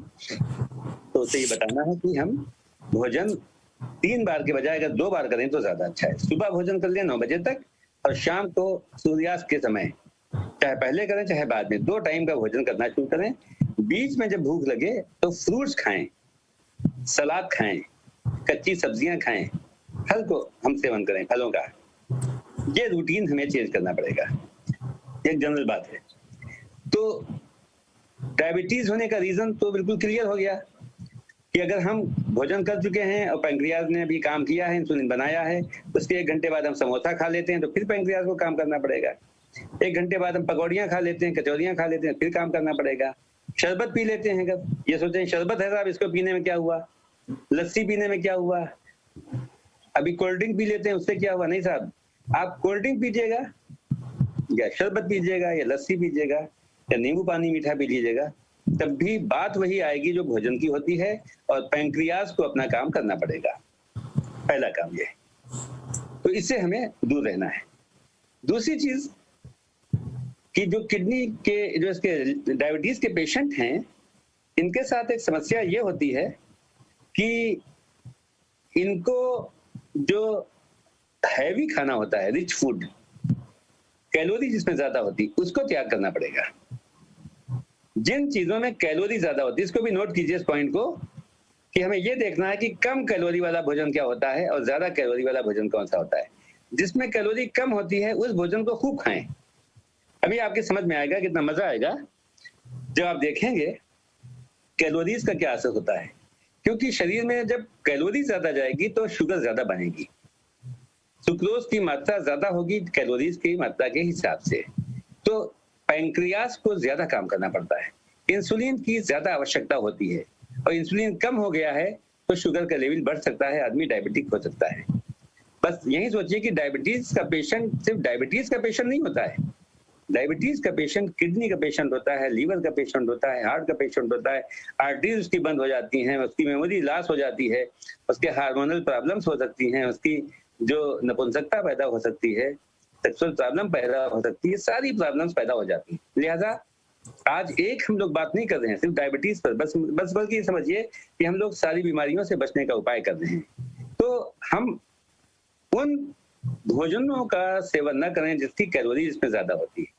तो उसे ये बताना है कि हम भोजन 3 बार के बजाय अगर 2 बार करें तो ज्यादा अच्छा है। सुबह भोजन कर लें 9 बजे तक और शाम को सूर्यास्त के समय, चाहे पहले करें चाहे बाद में, 2 टाइम का भोजन करना शुरू करें। बीच में जब भूख लगे तो फ्रूट्स खाएं, सलाद खाएं, कच्ची सब्जियां खाएं, फल को हम सेवन करें, फलों का। ये रूटीन हमें चेंज करना पड़ेगा, एक जनरल बात है। तो डायबिटीज होने का रीजन तो बिल्कुल क्लियर हो गया कि अगर हम भोजन कर चुके हैं और पैंक्रियाज ने भी काम किया है, इंसुलिन बनाया है, उसके 1 घंटे बाद हम समोसा खा लेते हैं तो फिर पैंक्रियाज को काम करना पड़ेगा। 1 घंटे बाद हम पकौड़ियां खा लेते हैं, कचौरियां खा लेते हैं, फिर काम करना पड़ेगा। शरबत पी लेते हैं, अगर ये सोचते हैं शरबत है साहब, इसको पीने में क्या हुआ, लस्सी पीने में क्या हुआ, अभी कोल्ड ड्रिंक पी लेते हैं उससे क्या हुआ। नहीं साहब, आप कोल्ड ड्रिंक पीजिएगा या शरबत पीजिएगा या लस्सी पीजिएगा या नींबू पानी मीठा पी लीजिएगा, तब भी बात वही आएगी जो भोजन की होती है और पैंक्रियाज को अपना काम करना पड़ेगा। पहला काम ये, तो इससे हमें दूर रहना है। दूसरी चीज कि जो किडनी के, जो इसके डायबिटीज के पेशेंट हैं, इनके साथ एक समस्या ये होती है कि इनको जो हैवी खाना होता है, रिच फूड, कैलोरी जिसमें ज्यादा होती, उसको त्याग करना पड़ेगा। जिन चीजों में कैलोरी ज्यादा होती है, इसको भी नोट कीजिए इस पॉइंट को, कि हमें यह देखना है कि कम कैलोरी वाला भोजन क्या होता है और ज्यादा कैलोरी वाला भोजन कौन सा होता है। जिसमें कैलोरी कम होती है उस भोजन को खूब खाएं। अभी आपके समझ में आएगा, कितना मजा आएगा जब आप देखेंगे कैलोरीज का क्या असर होता है। क्योंकि शरीर में जब कैलोरी ज्यादा जाएगी तो शुगर ज्यादा बनेगी, सुक्रोज की मात्रा ज्यादा होगी कैलोरीज की मात्रा के हिसाब से। तो पैंक्रियाज को ज्यादा काम करना पड़ता है, इंसुलिन की ज्यादा आवश्यकता होती है, और इंसुलिन कम हो गया है तो शुगर का लेवल बढ़ सकता है, आदमी डायबिटिक हो सकता है। बस यही सोचिए कि डायबिटीज का पेशेंट सिर्फ डायबिटीज का पेशेंट नहीं होता है। डायबिटीज का पेशेंट किडनी का पेशेंट होता है, लीवर का पेशेंट होता है, हार्ट का पेशेंट होता है, आर्टरीज उसकी बंद हो जाती हैं, उसकी मेमोरी लॉस हो जाती है, उसके हार्मोनल प्रॉब्लम्स हो सकती हैं, उसकी जो नपुंसकता पैदा हो सकती है, सेक्सुअल प्रॉब्लम पैदा हो सकती है, सारी प्रॉब्लम्स पैदा हो जाती हैं। लिहाजा आज एक हम लोग बात नहीं कर रहे हैं सिर्फ डायबिटीज पर, बस बल्कि समझिए कि हम लोग सारी बीमारियों से बचने का उपाय कर रहे हैं। तो हम उन भोजनों का सेवन न करें जिसकी कैलोरी इसमें ज्यादा होती है।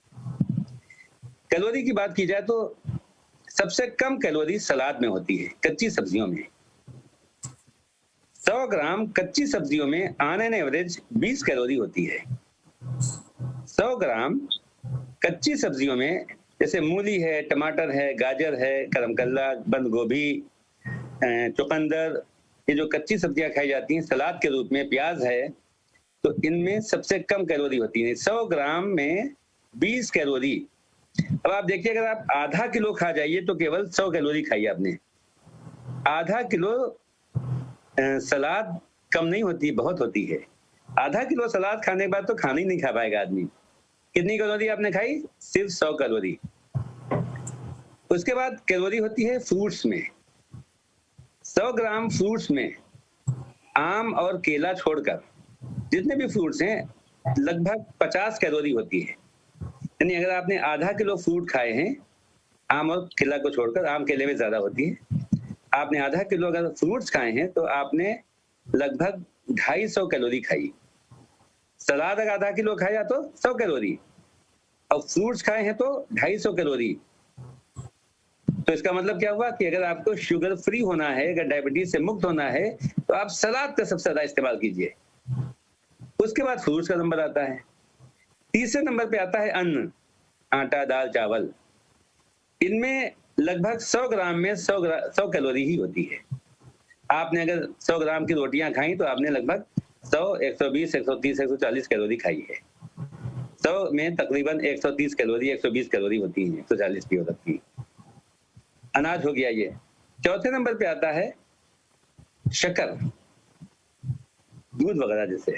कैलोरी की बात की जाए तो सबसे कम कैलोरी सलाद में होती है, कच्ची सब्जियों में। 100 ग्राम कच्ची सब्जियों में ऑन एन एवरेज 20 कैलोरी होती है। 100 ग्राम कच्ची सब्जियों में, जैसे मूली है, टमाटर है, गाजर है, करमकल्ला, बंद गोभी, चुकंदर, ये जो कच्ची सब्जियां खाई जाती हैं सलाद के रूप में, प्याज है, तो इनमें सबसे कम कैलोरी होती है। 100 ग्राम में 20 कैलोरी। अब आप देखिए, अगर आप आधा किलो खा जाइए तो केवल 100 कैलोरी खाई आपने। आधा किलो सलाद कम नहीं होती, बहुत होती है। आधा किलो सलाद खाने के बाद तो खाना ही नहीं खा पाएगा आदमी। कितनी कैलोरी आपने खाई? सिर्फ 100 कैलोरी। उसके बाद कैलोरी होती है फ्रूट्स में। 100 ग्राम फ्रूट्स में आम और केला छोड़कर जितने भी फ्रूट्स हैं लगभग 50 कैलोरी होती है। यानी अगर आपने आधा किलो फ्रूट खाए हैं, आम और केला को छोड़कर, आम केले में ज्यादा होती है, आपने आधा किलो अगर फ्रूट्स खाए हैं तो आपने लगभग 250 कैलोरी खाई। सलाद अगर आधा किलो खाया तो 100 कैलोरी, और फ्रूट्स खाए हैं तो 250 कैलोरी। तो इसका मतलब क्या हुआ कि अगर आपको शुगर फ्री होना है, अगर डायबिटीज से मुक्त होना है, तो आप सलाद का सबसे ज्यादा इस्तेमाल कीजिए। उसके बाद फ्रूट्स का नंबर आता है। तीसरे नंबर पे आता है अन्न, आटा, दाल, चावल। इनमें लगभग 100 ग्राम में 100 कैलोरी ही होती है। आपने अगर 100 ग्राम की रोटियां खाई तो आपने लगभग 100, 120, 130, 140 कैलोरी खाई है। 100 में तकरीबन 130 कैलोरी, 120 कैलोरी होती है, 140 भी हो सकती है। अनाज हो गया ये। चौथे नंबर पे आता है शक्कर, दूध वगैरह जैसे,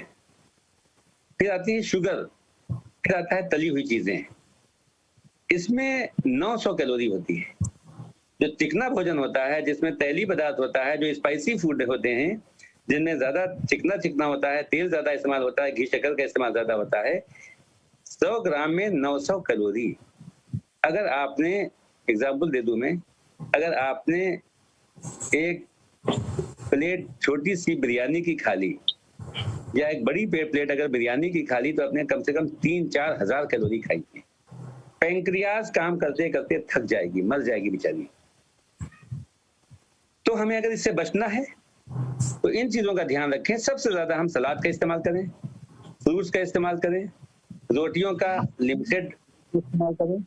फिर आती है शुगर, फिर आता है तली हुई चीजें। इसमें 900 कैलोरी होती है। जो चिकना भोजन होता है, जिसमें तैली पदार्थ होता है, जो स्पाइसी फूड होते हैं, जिनमें ज्यादा चिकना होता है, तेल ज्यादा इस्तेमाल होता है, घी शक्कर का इस्तेमाल ज्यादा होता है, 100 ग्राम में 900 कैलोरी। अगर आपने, एग्जाम्पल दे दूं मैं, अगर आपने एक प्लेट छोटी सी बिरयानी की खा ली या एक बड़ी प्लेट अगर बिरयानी की खा ली, तो आपने कम से कम 3-4 हजार कैलोरी खाई है। पैंक्रियाज काम करते करते थक जाएगी, मर जाएगी बेचारी। तो हमें अगर इससे बचना है तो इन चीजों का ध्यान रखें। सबसे ज्यादा हम सलाद का इस्तेमाल करें, फ्रूट्स का इस्तेमाल करें, रोटियों का लिमिटेड इस्तेमाल करें,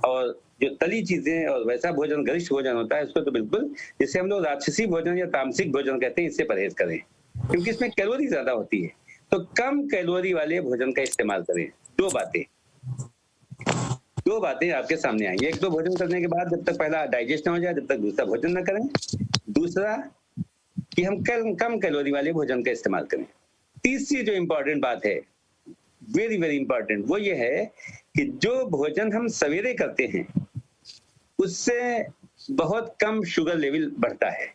और जो तली चीजें और वैसा भोजन, गरिष्ठ भोजन होता है, उसको तो बिल्कुल, जिसे हम लोग राक्षसी भोजन या तामसिक भोजन कहते हैं, इससे परहेज करें, क्योंकि इसमें कैलोरी ज्यादा होती है। तो कम कैलोरी वाले भोजन का इस्तेमाल करें। दो बातें आपके सामने आई। एक तो भोजन करने के बाद जब तक पहला डाइजेस्ट न हो जाए, जब तक दूसरा भोजन न करें। दूसरा कि हम कम कैलोरी वाले भोजन का इस्तेमाल करें। तीसरी जो इंपॉर्टेंट बात है, वेरी वेरी इंपॉर्टेंट, वो ये है कि जो भोजन हम सवेरे करते हैं उससे बहुत कम शुगर लेवल बढ़ता है।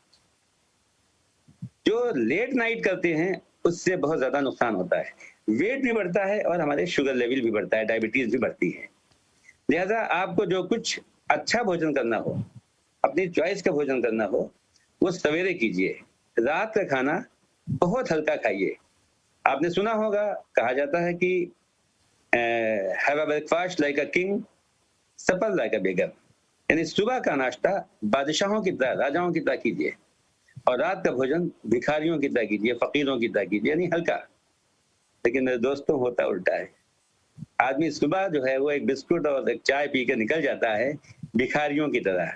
जो लेट नाइट करते हैं उससे बहुत ज्यादा नुकसान होता है। वेट भी बढ़ता है और हमारे शुगर लेवल भी बढ़ता है, डायबिटीज भी बढ़ती है। लिहाजा आपको जो कुछ अच्छा भोजन करना हो, अपनी चॉइस का भोजन करना हो, वो सवेरे कीजिए। रात का खाना बहुत हल्का खाइए। आपने सुना होगा, कहा जाता है कि have a breakfast like a king, supper like a beggar, यानी सुबह का नाश्ता बादशाहों की तरह, राजाओं की तरह कीजिए, और रात का भोजन भिखारियों की तरह कीजिए, फकीरों की तरह कीजिए, यानी हल्का। लेकिन मेरे दोस्तों, होता उल्टा है। आदमी सुबह जो है वो एक बिस्कुट और एक चाय पी के निकल जाता है भिखारियों की तरह,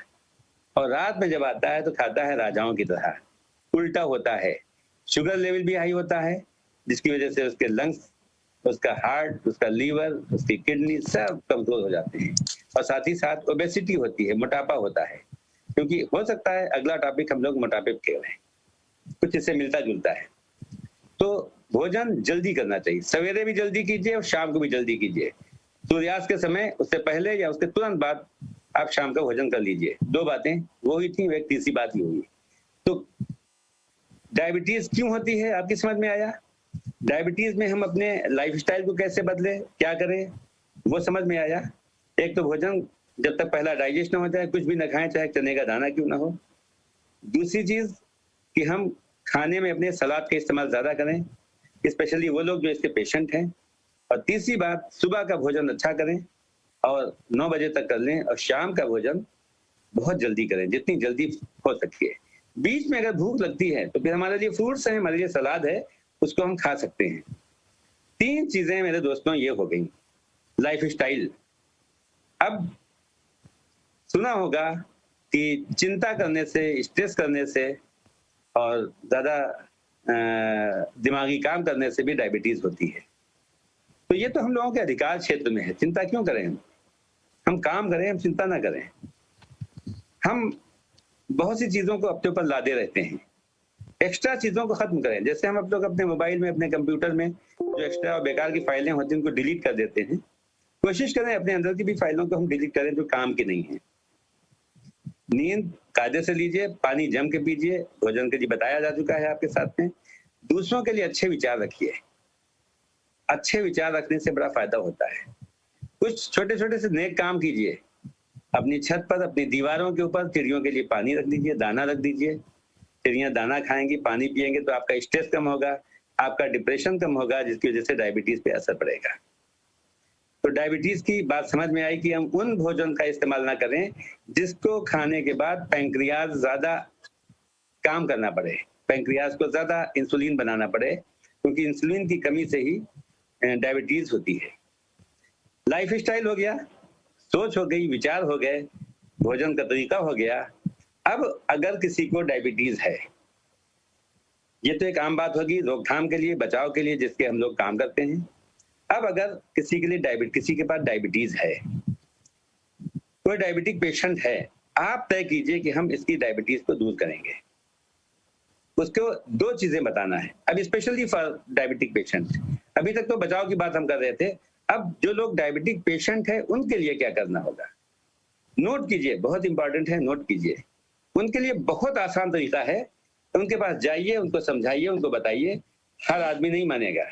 और रात में जब आता है तो खाता है राजाओं की तरह। उल्टा होता है। शुगर लेवल भी हाई होता है, जिसकी वजह से उसके लंग्स, उसका हार्ट, उसका लीवर, उसकी किडनी सब कमजोर हो जाते हैं, और साथ ही साथ ओबेसिटी होती है, मोटापा होता है। क्योंकि हो सकता है अगला टॉपिक हम लोग मोटापे पे खेल रहे हैं, कुछ इससे मिलता जुलता है। तो भोजन जल्दी करना चाहिए, सवेरे भी जल्दी कीजिए और शाम को भी जल्दी कीजिए। सूर्यास्त के समय, उससे पहले या उसके तुरंत बाद आप शाम का भोजन कर लीजिए। दो बातें वो ही थी, एक तीसरी बात ही होगी। तो डायबिटीज क्यों होती है, आपकी समझ में आया? डायबिटीज में हम अपने लाइफस्टाइल को कैसे बदले, क्या करें, वो समझ में आया। एक तो भोजन जब तक पहला डाइजेस्ट ना हो जाए कुछ भी ना खाएं, चाहे चने का दाना क्यों ना हो। दूसरी चीज कि हम खाने में अपने सलाद का इस्तेमाल ज्यादा करें, स्पेशली वो लोग जो इसके पेशेंट हैं। और तीसरी बात, सुबह का भोजन अच्छा करें और 9 बजे तक कर लें, और शाम का भोजन बहुत जल्दी करें, जितनी जल्दी हो सके। बीच में अगर भूख लगती है तो फिर हमारे लिए फ्रूट्स हैं, हमारे लिए सलाद है, उसको हम खा सकते हैं। 3 चीजें मेरे दोस्तों ये हो गई। लाइफ स्टाइल, अब सुना होगा कि चिंता करने से, स्ट्रेस करने से और ज्यादा दिमागी काम करने से भी डायबिटीज होती है। तो ये तो हम लोगों के अधिकार क्षेत्र में है। चिंता क्यों करें? हम काम करें, हम चिंता ना करें। हम बहुत सी चीजों को अपने ऊपर लादे रहते हैं। एक्स्ट्रा चीजों को खत्म करें। जैसे हम लोग अपने मोबाइल में, अपने कंप्यूटर में जो एक्स्ट्रा और बेकार की फाइलें होती हैं उनको डिलीट कर देते हैं। कोशिश करें अपने अंदर की भी फाइलों को हम डिलीट करें जो काम की नहीं है। नींद कायदे से लीजिए, पानी जम के पीजिए, भोजन के लिए बताया जा चुका है आपके साथ में। दूसरों के लिए अच्छे विचार रखिए। अच्छे विचार रखने से बड़ा फायदा होता है। कुछ छोटे छोटे से नेक काम कीजिए। अपनी छत पर, अपनी दीवारों के ऊपर चिड़ियों के लिए पानी रख दीजिए, दाना रख दीजिए। चिड़ियां दाना खाएंगी, पानी पिएंगे तो आपका स्ट्रेस कम होगा, आपका डिप्रेशन कम होगा, जिसकी वजह से डायबिटीज पे असर पड़ेगा। तो डायबिटीज की बात समझ में आई कि हम उन भोजन का इस्तेमाल ना करें जिसको खाने के बाद पैंक्रियाज ज्यादा काम करना पड़े, पैंक्रियाज को ज्यादा इंसुलिन बनाना पड़े, क्योंकि इंसुलिन की कमी से ही डायबिटीज होती है। लाइफ स्टाइल हो गया, सोच हो गई, विचार हो गए, भोजन का तरीका हो गया। अब अगर किसी को डायबिटीज है, ये तो एक आम बात होगी रोकथाम के लिए, बचाव के लिए, जिसके हम लोग काम करते हैं। अब अगर किसी के लिए किसी के पास डायबिटीज है, कोई डायबिटिक पेशेंट है, आप तय कीजिए कि हम इसकी डायबिटीज को दूर करेंगे। उसको दो चीजें बताना है। अब स्पेशली फॉर डायबिटिक पेशेंट, अभी तक तो बचाव की बात हम कर रहे थे, अब जो लोग डायबिटिक पेशेंट है उनके लिए क्या करना होगा, नोट कीजिए, बहुत इंपॉर्टेंट है, नोट कीजिए। उनके लिए बहुत आसान तरीका है, उनके पास जाइए, उनको समझाइए, उनको बताइए। हर आदमी नहीं मानेगा।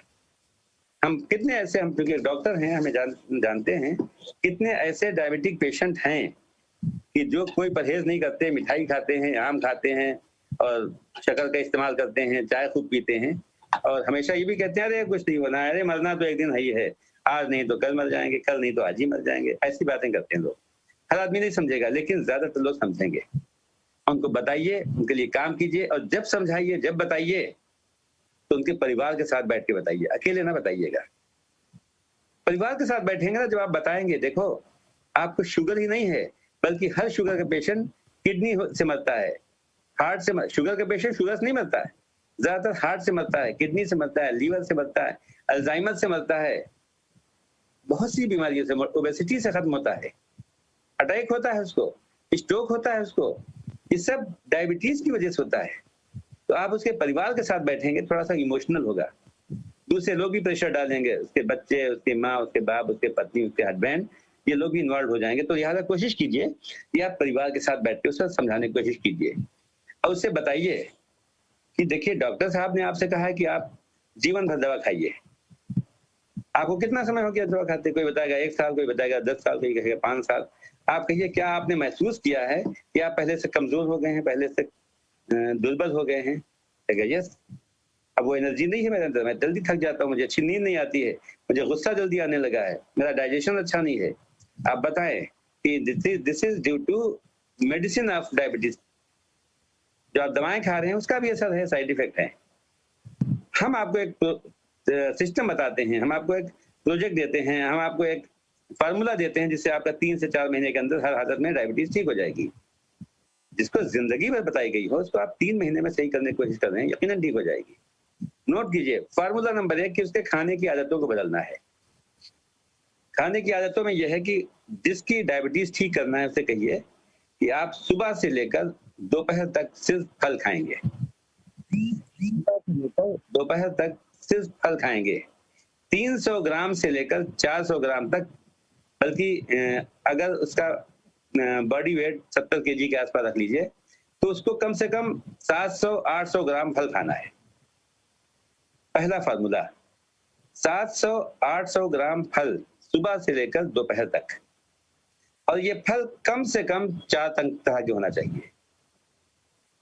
हम कितने ऐसे, हम क्योंकि डॉक्टर हैं, हमें जानते हैं कितने ऐसे डायबिटिक पेशेंट हैं कि जो कोई परहेज नहीं करते, मिठाई खाते हैं, आम खाते हैं और शक्कर का इस्तेमाल करते हैं, चाय खूब पीते हैं और हमेशा ये भी कहते हैं अरे कुछ नहीं होना है, अरे मरना तो एक दिन ही है, आज नहीं तो कल मर जाएंगे, कल नहीं तो आज ही मर जाएंगे, ऐसी बातें करते हैं लोग। हर आदमी नहीं समझेगा, लेकिन ज्यादातर लोग समझेंगे। उनको बताइए, उनके लिए काम कीजिए और जब समझाइए, जब बताइए तो उनके परिवार के साथ बैठ के बताइए, अकेले ना बताइएगा। परिवार के साथ बैठेंगे ना, जब आप बताएंगे, देखो आपको शुगर ही नहीं है, बल्कि हर शुगर का पेशेंट किडनी से मरता है, हार्ट से, शुगर का पेशेंट शुगर से नहीं मरता है, ज्यादातर हार्ट से मरता है, किडनी से मरता है, लीवर से मरता है, अल्जाइमर से मरता है, बहुत सी बीमारियों से, ओबेसिटी से खत्म होता है, अटैक होता है उसको, स्ट्रोक होता है उसको, ये सब डायबिटीज की वजह से होता है। तो आप उसके परिवार के साथ बैठेंगे, थोड़ा सा इमोशनल होगा, दूसरे लोग भी प्रेशर डालेंगे, उसके बच्चे, उसकी माँ, उसके बाप, उसके पत्नी, उसके हस्बैंड, ये लोग भी इन्वॉल्व हो जाएंगे। तो लिहाजा कोशिश कीजिए कि आप परिवार के साथ बैठ के उसको समझाने की कोशिश कीजिए और उससे बताइए कि देखिए डॉक्टर साहब ने आपसे कहा है कि आप जीवन भर दवा खाइए। आपको कितना समय हो गया दवा खाते? कोई बताएगा 1 साल, कोई बताएगा 10 साल, कोई कहेगा 5 साल। आप कहिए क्या आपने महसूस किया है कि आप पहले से कमजोर हो गए हैं, पहले से दुर्बल हो गए हैं? यस, अब वो एनर्जी नहीं है मेरे अंदर, मैं जल्दी थक जाता हूँ, मुझे अच्छी नींद नहीं आती है, मुझे गुस्सा जल्दी आने लगा है, मेरा डाइजेशन अच्छा नहीं है। आप बताएं कि this is due to medicine of diabetes. जो आप दवाएं खा रहे हैं उसका भी असर है, साइड इफेक्ट है। हम आपको एक सिस्टम बताते हैं, हम आपको एक प्रोजेक्ट देते हैं, हम आपको एक फार्मूला देते हैं जिससे आपका 3 से 4 महीने के अंदर हर हालत में डायबिटीज ठीक हो जाएगी। जिसको जिंदगी भर बताई गई हो उसको आप 3 महीने में सही करने की कोशिश कर रहे हैं, यकीनन ठीक हो जाएगी। नोट कीजिए, फार्मूला नंबर 1 कि उसके खाने की आदतों को बदलना है। खाने की आदतों में यह है कि जिसकी डायबिटीज ठीक करना है उसे कहिए कि आप सुबह से लेकर दोपहर तक सिर्फ फल खाएंगे, दोपहर तक सिर्फ फल खाएंगे। 300 ग्राम से लेकर 400 ग्राम तक, बल्कि अगर उसका बॉडी वेट 70 केजी के आसपास रख लीजिए तो उसको कम से कम 700-800 ग्राम फल खाना है। पहला फार्मूला, 700-800 ग्राम फल सुबह से लेकर दोपहर तक, और ये फल कम से कम 4 तरह के होना चाहिए।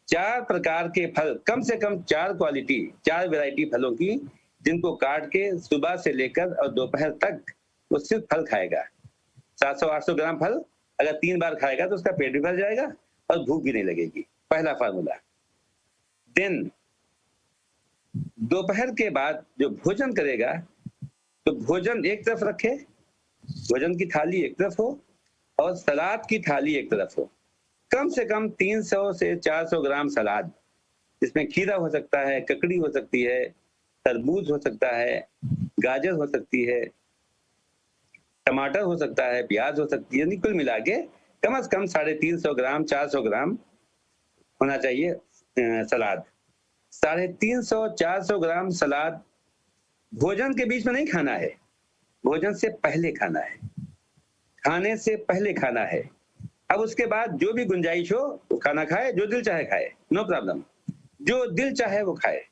4 प्रकार के फल, कम से कम 4 क्वालिटी, 4 वैरायटी फलों की, जिनको काट के सुबह से लेकर और दोपहर तक वो सिर्फ फल खाएगा। 700-800 ग्राम फल अगर 3 बार खाएगा तो उसका पेट भी भर जाएगा और भूख भी नहीं लगेगी। पहला फार्मूला। देन दोपहर के बाद जो भोजन करेगा तो भोजन एक तरफ रखे, भोजन की थाली एक तरफ हो और सलाद की थाली एक तरफ हो। कम से कम 300 से 400 ग्राम सलाद, जिसमें खीरा हो सकता है, ककड़ी हो सकती है, तरबूज हो सकता है, गाजर हो सकती है, टमाटर हो सकता है, प्याज हो सकती है, यानी कुल मिला के कम से कम 350 ग्राम 400 ग्राम होना चाहिए सलाद। 350-400 ग्राम सलाद भोजन के बीच में नहीं खाना है, भोजन से पहले खाना है, खाने से पहले खाना है। अब उसके बाद जो भी गुंजाइश हो वो खाना खाए, जो दिल चाहे खाए, नो प्रॉब्लम, जो दिल चाहे वो खाए,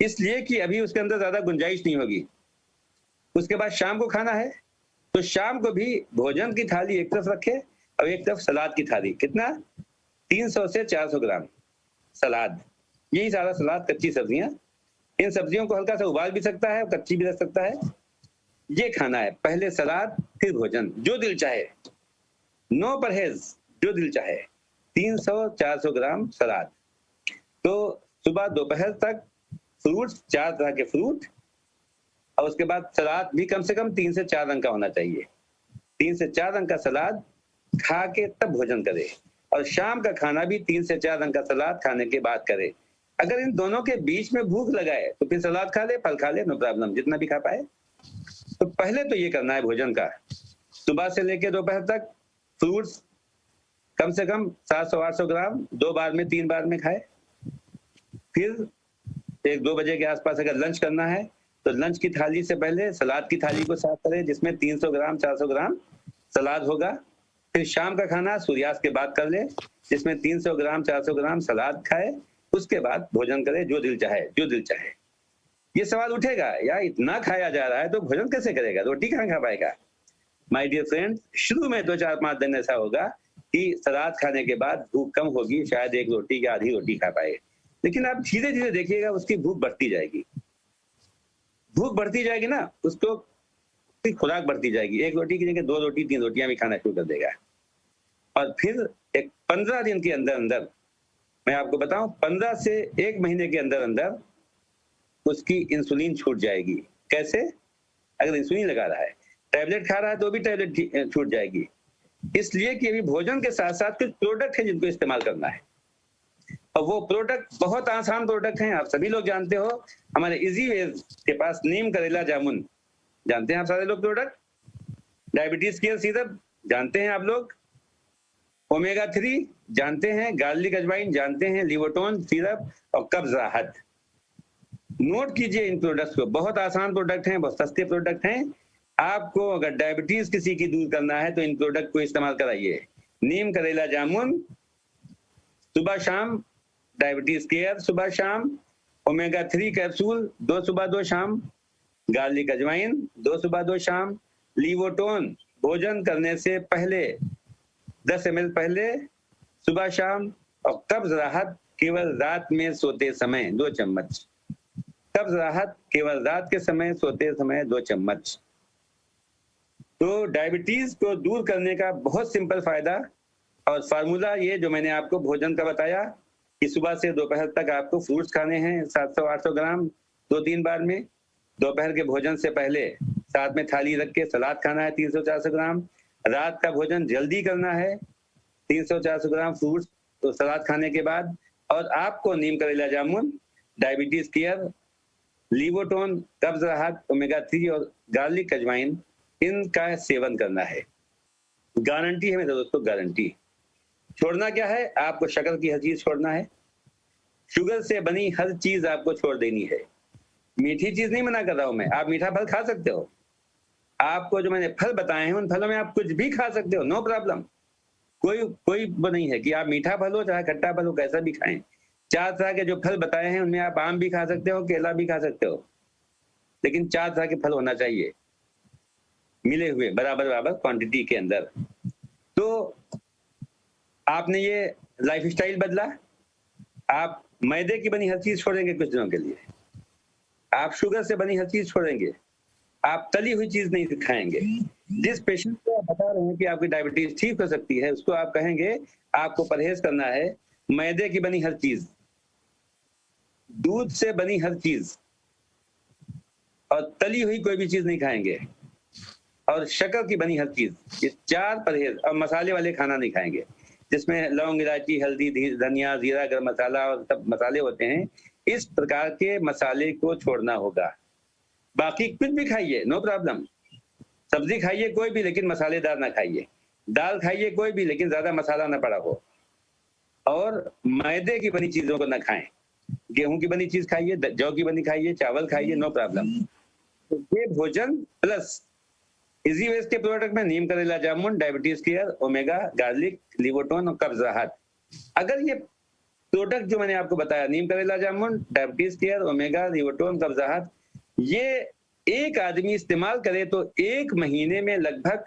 इसलिए कि अभी उसके अंदर ज्यादा गुंजाइश नहीं होगी। उसके बाद शाम को खाना है तो शाम को भी भोजन की थाली एक तरफ रखे और एक तरफ सलाद की थाली। कितना? 300 से 400 ग्राम सलाद। यही सारा सलाद, कच्ची सब्जियां, इन सब्जियों को हल्का सा उबाल भी सकता है, कच्ची भी रख सकता है। ये खाना है, पहले सलाद फिर भोजन, जो दिल चाहे, नो परहेज, जो दिल चाहे। 300-400 ग्राम सलाद। तो सुबह दोपहर तक फ्रूट्स, 4 तरह के फ्रूट, और उसके बाद सलाद भी कम से कम 3 से 4 रंग का होना चाहिए। 3 से 4 रंग का सलाद खा के तब भोजन करे, और शाम का खाना भी 3 से 4 रंग का सलाद खाने के बाद करे। अगर इन दोनों के बीच में भूख लगाए तो फिर सलाद खा ले, फल खा ले, नो प्रॉब्लम, जितना भी खा पाए। तो पहले तो ये करना है भोजन का, सुबह से लेके दोपहर तक फ्रूट्स कम से कम 700-800 ग्राम 2 बार में, 3 बार में खाए। फिर 1-2 बजे के आसपास अगर लंच करना है तो लंच की थाली से पहले सलाद की थाली को साफ करें, जिसमें 300 ग्राम 400 ग्राम सलाद होगा। फिर शाम का खाना सूर्यास्त के बाद कर ले, जिसमें 300 ग्राम 400 ग्राम सलाद खाए। उसके बाद भोजन करे, जो दिल चाहे। ये सवाल उठेगा, यार इतना खाया जा रहा है तो भोजन कैसे करेगा, रोटी कहाँ खा पाएगा? माय डियर फ्रेंड, शुरू में 2-4-5 दिन ऐसा होगा कि सलाद खाने के बाद भूख कम होगी, शायद 1 रोटी या आधी रोटी खा पाए, लेकिन आप धीरे धीरे देखिएगा उसकी भूख बढ़ती जाएगी। भूख बढ़ती जाएगी ना, उसको खुराक बढ़ती जाएगी, 1 रोटी की जगह 2 रोटी 3 रोटियां भी खाना शुरू कर देगा। और फिर एक 15 दिन के अंदर अंदर, मैं आपको बताऊं 15 से 1 महीने के अंदर अंदर उसकी इंसुलिन छूट जाएगी। कैसे? अगर इंसुलिन लगा रहा है, टैबलेट खा रहा है तो भी टैबलेट छूट जाएगी। इसलिए कि अभी भोजन के साथ साथ कुछ प्रोडक्ट है जिनको इस्तेमाल करना है, और वो प्रोडक्ट बहुत आसान प्रोडक्ट हैं। आप सभी लोग जानते हो, हमारे इजी वेज के पास नीम करेला जामुन जानते हैं आप सारे लोग प्रोडक्ट, डायबिटीज केयर सिरप जानते हैं आप लोग, ओमेगा 3 जानते हैं, गार्लिक अजवाइन जानते हैं, लिवोटोन सिरप और कब्ज राहत। नोट कीजिए इन प्रोडक्ट्स को, बहुत आसान प्रोडक्ट हैं, बहुत सस्ते प्रोडक्ट हैं। आपको अगर डायबिटीज किसी की दूर करना है तो इन प्रोडक्ट को इस्तेमाल कराइए। नीम करेला जामुन सुबह शाम, डायबिटीज केयर सुबह शाम, ओमेगा 3 कैप्सूल 2 सुबह 2 शाम, गार्लिक अजवाइन 2 सुबह 2 शाम, लिवोटोन भोजन करने से पहले 10 ml पहले सुबह शाम, और कब्ज राहत केवल रात में सोते समय 2 चम्मच। कब्ज राहत केवल रात के समय सोते समय 2 चम्मच। तो डायबिटीज को दूर करने का बहुत सिंपल फायदा और फार्मूला ये जो मैंने आपको भोजन का बताया कि सुबह से दोपहर तक आपको फ्रूट्स खाने हैं 700-800 ग्राम 2-3 बार में। दोपहर के भोजन से पहले साथ में थाली रख के सलाद खाना है 300-400 ग्राम। रात का भोजन जल्दी करना है 300-400 ग्राम फ्रूट्स तो सलाद खाने के बाद। और आपको नीम करेला जामुन, डायबिटीज केयर, लिवोटोन, कब्ज राहत, ओमेगा 3 और गार्लिक अजवाइन इनका सेवन करना है। गारंटी है मेरे दोस्तों, गारंटी। छोड़ना क्या है? आपको शक्कर की हर चीज छोड़ना है, शुगर से बनी हर चीज आपको छोड़ देनी है। मीठी चीज नहीं मना कर रहा हूं मैं, आप मीठा फल खा सकते हो। आपको जो मैंने फल बताए हैं उन फलों में आप कुछ भी खा सकते हो, नो प्रॉब्लम। कोई वो नहीं है कि आप मीठा फल हो चाहे खट्टा फल हो, कैसा भी खाएं। 4 तरह के जो फल बताए हैं उनमें आप आम भी खा सकते हो, केला भी खा सकते हो, लेकिन 4 तरह के फल होना चाहिए मिले हुए बराबर क्वांटिटी के अंदर। तो आपने ये लाइफस्टाइल बदला, आप मैदे की बनी हर चीज छोड़ेंगे कुछ दिनों के लिए, आप शुगर से बनी हर चीज छोड़ेंगे, आप तली हुई चीज नहीं खाएंगे। जिस पेशेंट को आप बता रहे हैं कि आपकी डायबिटीज ठीक हो सकती है, उसको आप कहेंगे आपको परहेज करना है मैदे की बनी हर चीज, दूध से बनी हर चीज, और तली हुई कोई भी चीज नहीं खाएंगे, और शक्कर की बनी हर चीज। ये 4 परहेज। और मसाले वाले खाना नहीं खाएंगे जिसमें लौंग, इलायची, हल्दी, धनिया, जीरा, गरम मसाला और सब मसाले होते हैं। इस प्रकार के मसाले को छोड़ना होगा। बाकी कुछ भी खाइए, नो प्रॉब्लम। सब्जी खाइए कोई भी, लेकिन मसालेदार ना खाइए। दाल खाइए कोई भी, लेकिन ज्यादा मसाला ना पड़ा हो। और मैदे की बनी चीजों को ना खाएं। गेहूं की बनी चीज खाइए, जौ की बनी खाइए, चावल खाइए, नो प्रॉब्लम। तो ये भोजन प्लस इजी वेज के प्रोडक्ट में नीम करेला जामुन, डायबिटीज केयर, ओमेगा, गार्लिक, लिवोटोन और कब्ज राहत। अगर ये प्रोडक्ट जो मैंने आपको बताया, नीम करेला जामुन, डायबिटीज केयर, ओमेगा, लिवोटोन, कब्ज राहत, ये एक आदमी इस्तेमाल करे तो 1 महीने में लगभग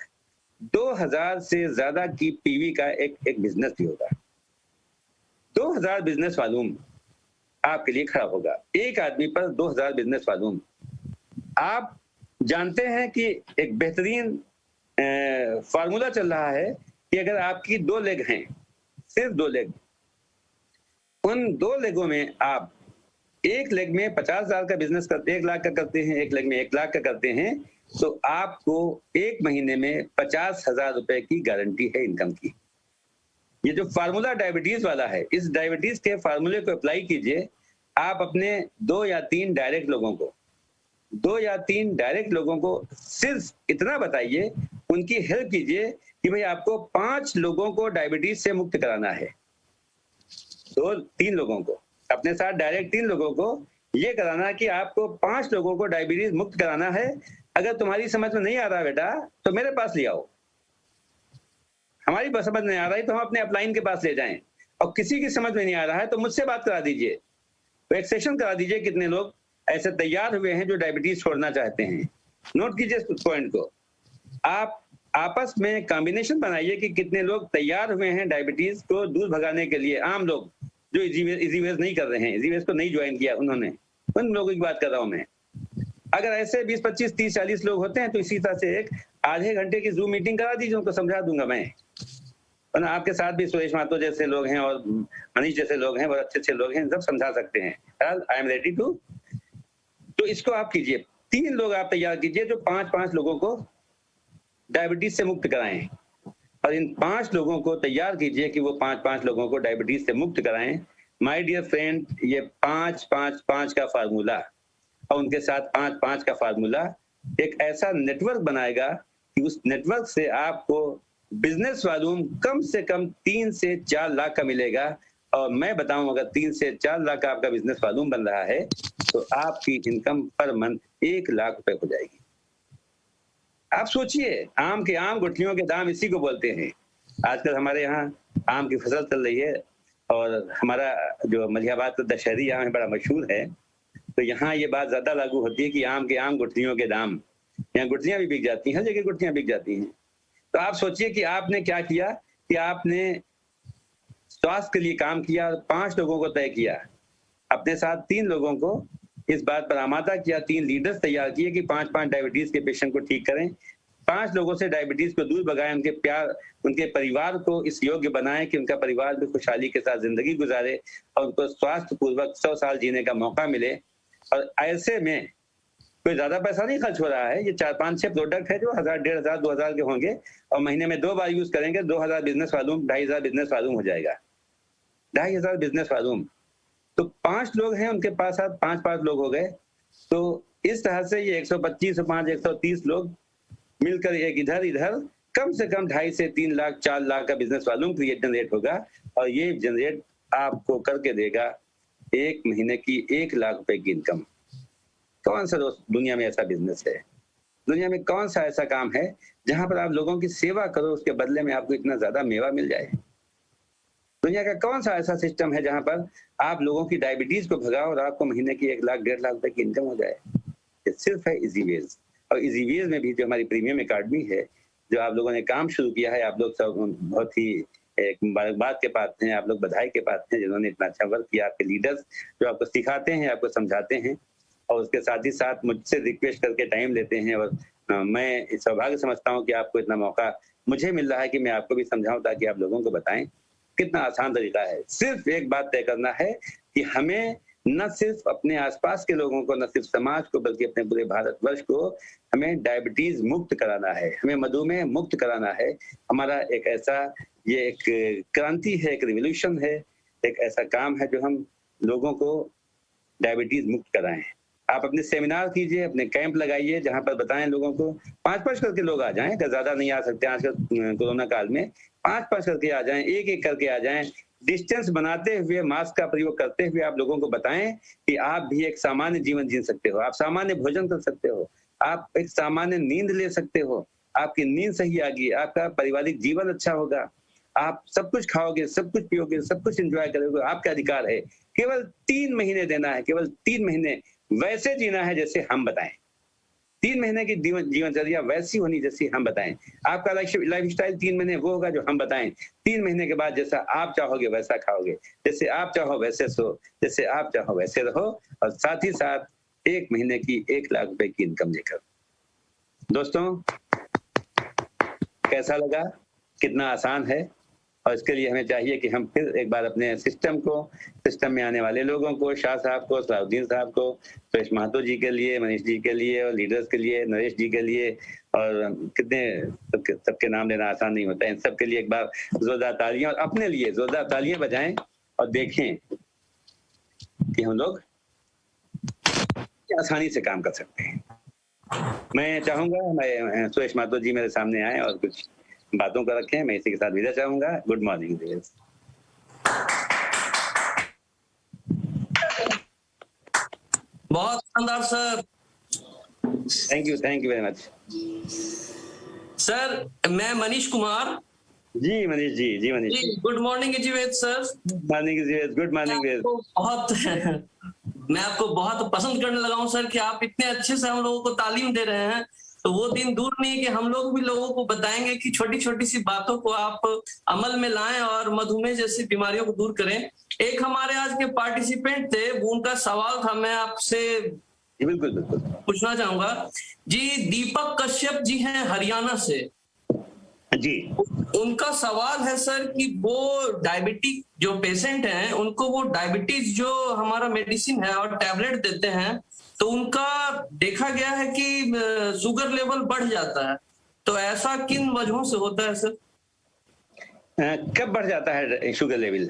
2000 से ज्यादा की पीवी का एक बिजनेस भी होगा। 2000 बिजनेस वालूम आपके लिए खड़ा होगा। एक आदमी पर 2000 बिजनेस वालूम। आप जानते हैं कि एक बेहतरीन फार्मूला चल रहा है कि अगर आपकी 2 लेग हैं, सिर्फ 2 लेग, उन 2 लेगों में आप एक लेग में 50,000 का बिजनेस करते, 1 लाख का करते हैं, एक लेग में 1 लाख का करते हैं, तो आपको 1 महीने में 50,000 रुपए की गारंटी है इनकम की। ये जो फार्मूला डायबिटीज वाला है, इस डायबिटीज के फार्मूले को अप्लाई कीजिए। आप अपने 2 या 3 डायरेक्ट लोगों को सिर्फ इतना बताइए, उनकी हेल्प कीजिए कि भाई आपको 5 लोगों को डायबिटीज से मुक्त कराना है, 2-3 लोगों को, अपने साथ डायरेक्ट 3 लोगों को ये कराना कि आपको 5 लोगों को डायबिटीज मुक्त कराना है। अगर तुम्हारी समझ में नहीं आ रहा बेटा तो मेरे पास ले आओ, हमारी समझ नहीं आ रहा है तो हम अपने अपलाइन के पास ले जाएं, और किसी की समझ में नहीं आ रहा है तो मुझसे बात करा दीजिए, तो एक सेशन करा दीजिए कितने लोग ऐसे तैयार हुए हैं जो डायबिटीज छोड़ना चाहते हैं। नोट कीजिए इस पॉइंट को, आप आपस में कॉम्बिनेशन बनाइए कि कितने लोग तैयार हुए हैं डायबिटीज को दूर भगाने के लिए। आम लोग जो इजीवेज नहीं कर रहे हैं, इजीवेज को नहीं ज्वाइन किया उन्होंने, उन लोगों की बात कर रहा हूं मैं। अगर ऐसे 20, 25, 30, 40 लोग होते हैं तो इसी तरह से एक आधे घंटे की जूम मीटिंग करा दीजिए, उनको समझा दूंगा मैं। और आपके साथ भी सुरेश महतो जैसे लोग हैं और मनीष जैसे लोग हैं, बहुत अच्छे अच्छे लोग हैं, सब समझा सकते हैं। I am ready to. तो इसको आप कीजिए, 3 लोग आप तैयार कीजिए जो 5-5 लोगों को डायबिटीज से मुक्त कराएं, और इन 5 लोगों को तैयार कीजिए कि वो 5-5 लोगों को डायबिटीज से मुक्त कराएं। माय डियर फ्रेंड, ये 5-5-5 का फार्मूला और उनके साथ 5-5 का फार्मूला एक ऐसा नेटवर्क बनाएगा कि उस नेटवर्क से आपको बिजनेस वॉल्यूम कम से कम 3 से 4 लाख का मिलेगा। और मैं बताऊं, अगर 3 से 4 लाख का आपका बिजनेस वॉल्यूम बन रहा है तो आपकी इनकम पर मंथ 1 लाख रुपए हो जाएगी। आप सोचिए, आम के आम गुठलियों के दाम इसी को बोलते हैं। आजकल हमारे यहाँ आम की फसल चल रही है और हमारा जो मलिहाबाद का दशहरी आम है बड़ा मशहूर है, तो यहाँ ये बात ज्यादा लागू होती है कि आम के आम गुठलियों के दाम, यहाँ गुठलियां भी बिक जाती हैं, हर जगह गुठलियां बिक जाती हैं। तो आप सोचिए कि आपने क्या किया कि आपने स्वास्थ्य के लिए काम किया और 5 लोगों को तय किया, अपने साथ 3 लोगों को इस बात पर आमादा किया, 3 लीडर्स तैयार किए कि 5-5 डायबिटीज के पेशेंट को ठीक करें, 5 लोगों से डायबिटीज को दूर भगाएं, उनके प्यार, उनके परिवार को इस योग्य बनाएं कि उनका परिवार भी खुशहाली के साथ जिंदगी गुजारे और उनको स्वास्थ्य पूर्वक 100 साल जीने का मौका मिले। और ऐसे में कोई ज्यादा पैसा नहीं खर्च हो रहा है, ये 4-5-6 प्रोडक्ट है जो 1000, 1500, 2000 के होंगे और महीने में 2 बार यूज करेंगे, 2000 बिजनेस वॉल्यूम, 2500 बिजनेस वॉल्यूम हो जाएगा, 2500 बिजनेस वॉल्यूम। तो 5 लोग हैं उनके पास, साथ 5-5 लोग हो गए, तो इस तरह से ये 125, 5, 130 लोग मिलकर एक इधर कम से कम 2.5 से 3 लाख, 4 लाख का बिजनेस वॉल्यूम जनरेट होगा, और ये जनरेट आपको करके देगा 1 महीने की 1 लाख रुपए की इनकम। कौन सा दोस्त दुनिया में ऐसा बिजनेस है, दुनिया में कौन सा ऐसा काम है जहां पर आप लोगों की सेवा करो, उसके बदले में आपको इतना ज्यादा मेवा मिल जाए? दुनिया का कौन सा ऐसा सिस्टम है जहां पर आप लोगों की डायबिटीज को भगाओ और आपको महीने की 1 लाख, 1.5 लाख रुपए की इनकम हो जाए? ये सिर्फ है इजीवेज। और इजीवेज में भी जो हमारी प्रीमियम अकेडमी है, जो आप लोगों ने काम शुरू किया है, आप लोग सब बहुत ही एक मुबारकबाद के पात्र हैं, आप लोग बधाई के पात्र हैं जिन्होंने इतना अच्छा वर्क किया। आपके लीडर्स जो आपको सिखाते हैं, आपको समझाते हैं और उसके साथ ही साथ मुझसे रिक्वेस्ट करके टाइम लेते हैं, और मैं सौभाग्य समझता हूँ कि आपको इतना मौका मुझे मिल रहा है कि मैं आपको भी समझाऊं ताकि आप लोगों को बताएं। कितना आसान तरीका है, सिर्फ एक बात तय करना है कि हमें न सिर्फ अपने आसपास के लोगों को, न सिर्फ समाज को, बल्कि अपने पूरे भारतवर्ष को हमें डायबिटीज मुक्त कराना है, हमें मधुमेह मुक्त कराना है। हमारा एक ऐसा, ये एक क्रांति है, एक रिवोल्यूशन है, एक ऐसा काम है जो हम लोगों को डायबिटीज मुक्त कराएं। आप अपने सेमिनार कीजिए, अपने कैंप लगाइए जहां पर बताएं लोगों को, 5-5 करके लोग आ जाएं, अगर ज्यादा नहीं आ सकते आजकल कोरोना काल में, 5-5 करके आ जाएं, 1-1 करके आ जाएं, डिस्टेंस बनाते हुए, मास्क का प्रयोग करते हुए आप लोगों को बताएं कि आप भी एक सामान्य जीवन जी सकते हो, आप सामान्य भोजन कर सकते हो, आप एक सामान्य नींद ले सकते हो, आपकी नींद सही आ गई, आपका पारिवारिक जीवन अच्छा होगा, आप सब कुछ खाओगे, सब कुछ पियोगे, सब कुछ एंजॉय करोगे, आपका अधिकार है। केवल 3 महीने देना है, केवल 3 महीने वैसे जीना है जैसे हम बताएं। 3 महीने की जीवनचर्या वैसी होनी जैसी हम बताएं। आपका लाइफ स्टाइल 3 महीने वो होगा जो हम बताएं। 3 महीने के बाद जैसा आप चाहोगे वैसा खाओगे, जैसे आप चाहो वैसे सो, जैसे आप चाहो वैसे रहो, और साथ ही साथ 1 महीने की 1 लाख रुपए की इनकम लेकर। दोस्तों, कैसा लगा? कितना आसान है। और इसके लिए हमें चाहिए कि हम फिर एक बार अपने सिस्टम में आने वाले लोगों को, शाह साहब को, सलाउद्दीन साहब को, सुरेश महतो जी के लिए, मनीष जी के लिए, और लीडर्स के लिए, नरेश जी के लिए, और कितने सबके नाम लेना आसान नहीं होता है, इन सबके लिए एक बार जोरदार तालियां, और अपने लिए जोरदार तालियां बजाएं और देखें कि हम लोग आसानी से काम कर सकते हैं। मैं चाहूंगा सुरेश महतो जी मेरे सामने आए और कुछ बातों का रखें। मैं इसी के साथ विदा चाहूंगा। Good morning. बहुत शानदार sir. Thank you very much. Sir मैं मनीष कुमार। जी मनीष जी मनीष जी गुड मॉर्निंग एजुवेद सर। Good morning Ved. मैं आपको बहुत पसंद करने लगा हूं सर कि आप इतने अच्छे से हम लोगों को तालीम दे रहे हैं। तो वो दिन दूर नहीं है कि हम लोग भी लोगों को बताएंगे कि छोटी छोटी सी बातों को आप अमल में लाएं और मधुमेह जैसी बीमारियों को दूर करें। एक हमारे आज के पार्टिसिपेंट थे, वो उनका सवाल था, मैं आपसे बिल्कुल पूछना चाहूंगा जी। दीपक कश्यप जी हैं हरियाणा से जी। उनका सवाल है सर कि वो डायबिटिक जो पेशेंट हैं उनको वो डायबिटीज जो हमारा मेडिसिन है और टैबलेट देते हैं तो उनका देखा गया है कि शुगर लेवल बढ़ जाता है। तो ऐसा किन वजहों से होता है सर? कब बढ़ जाता है शुगर लेवल?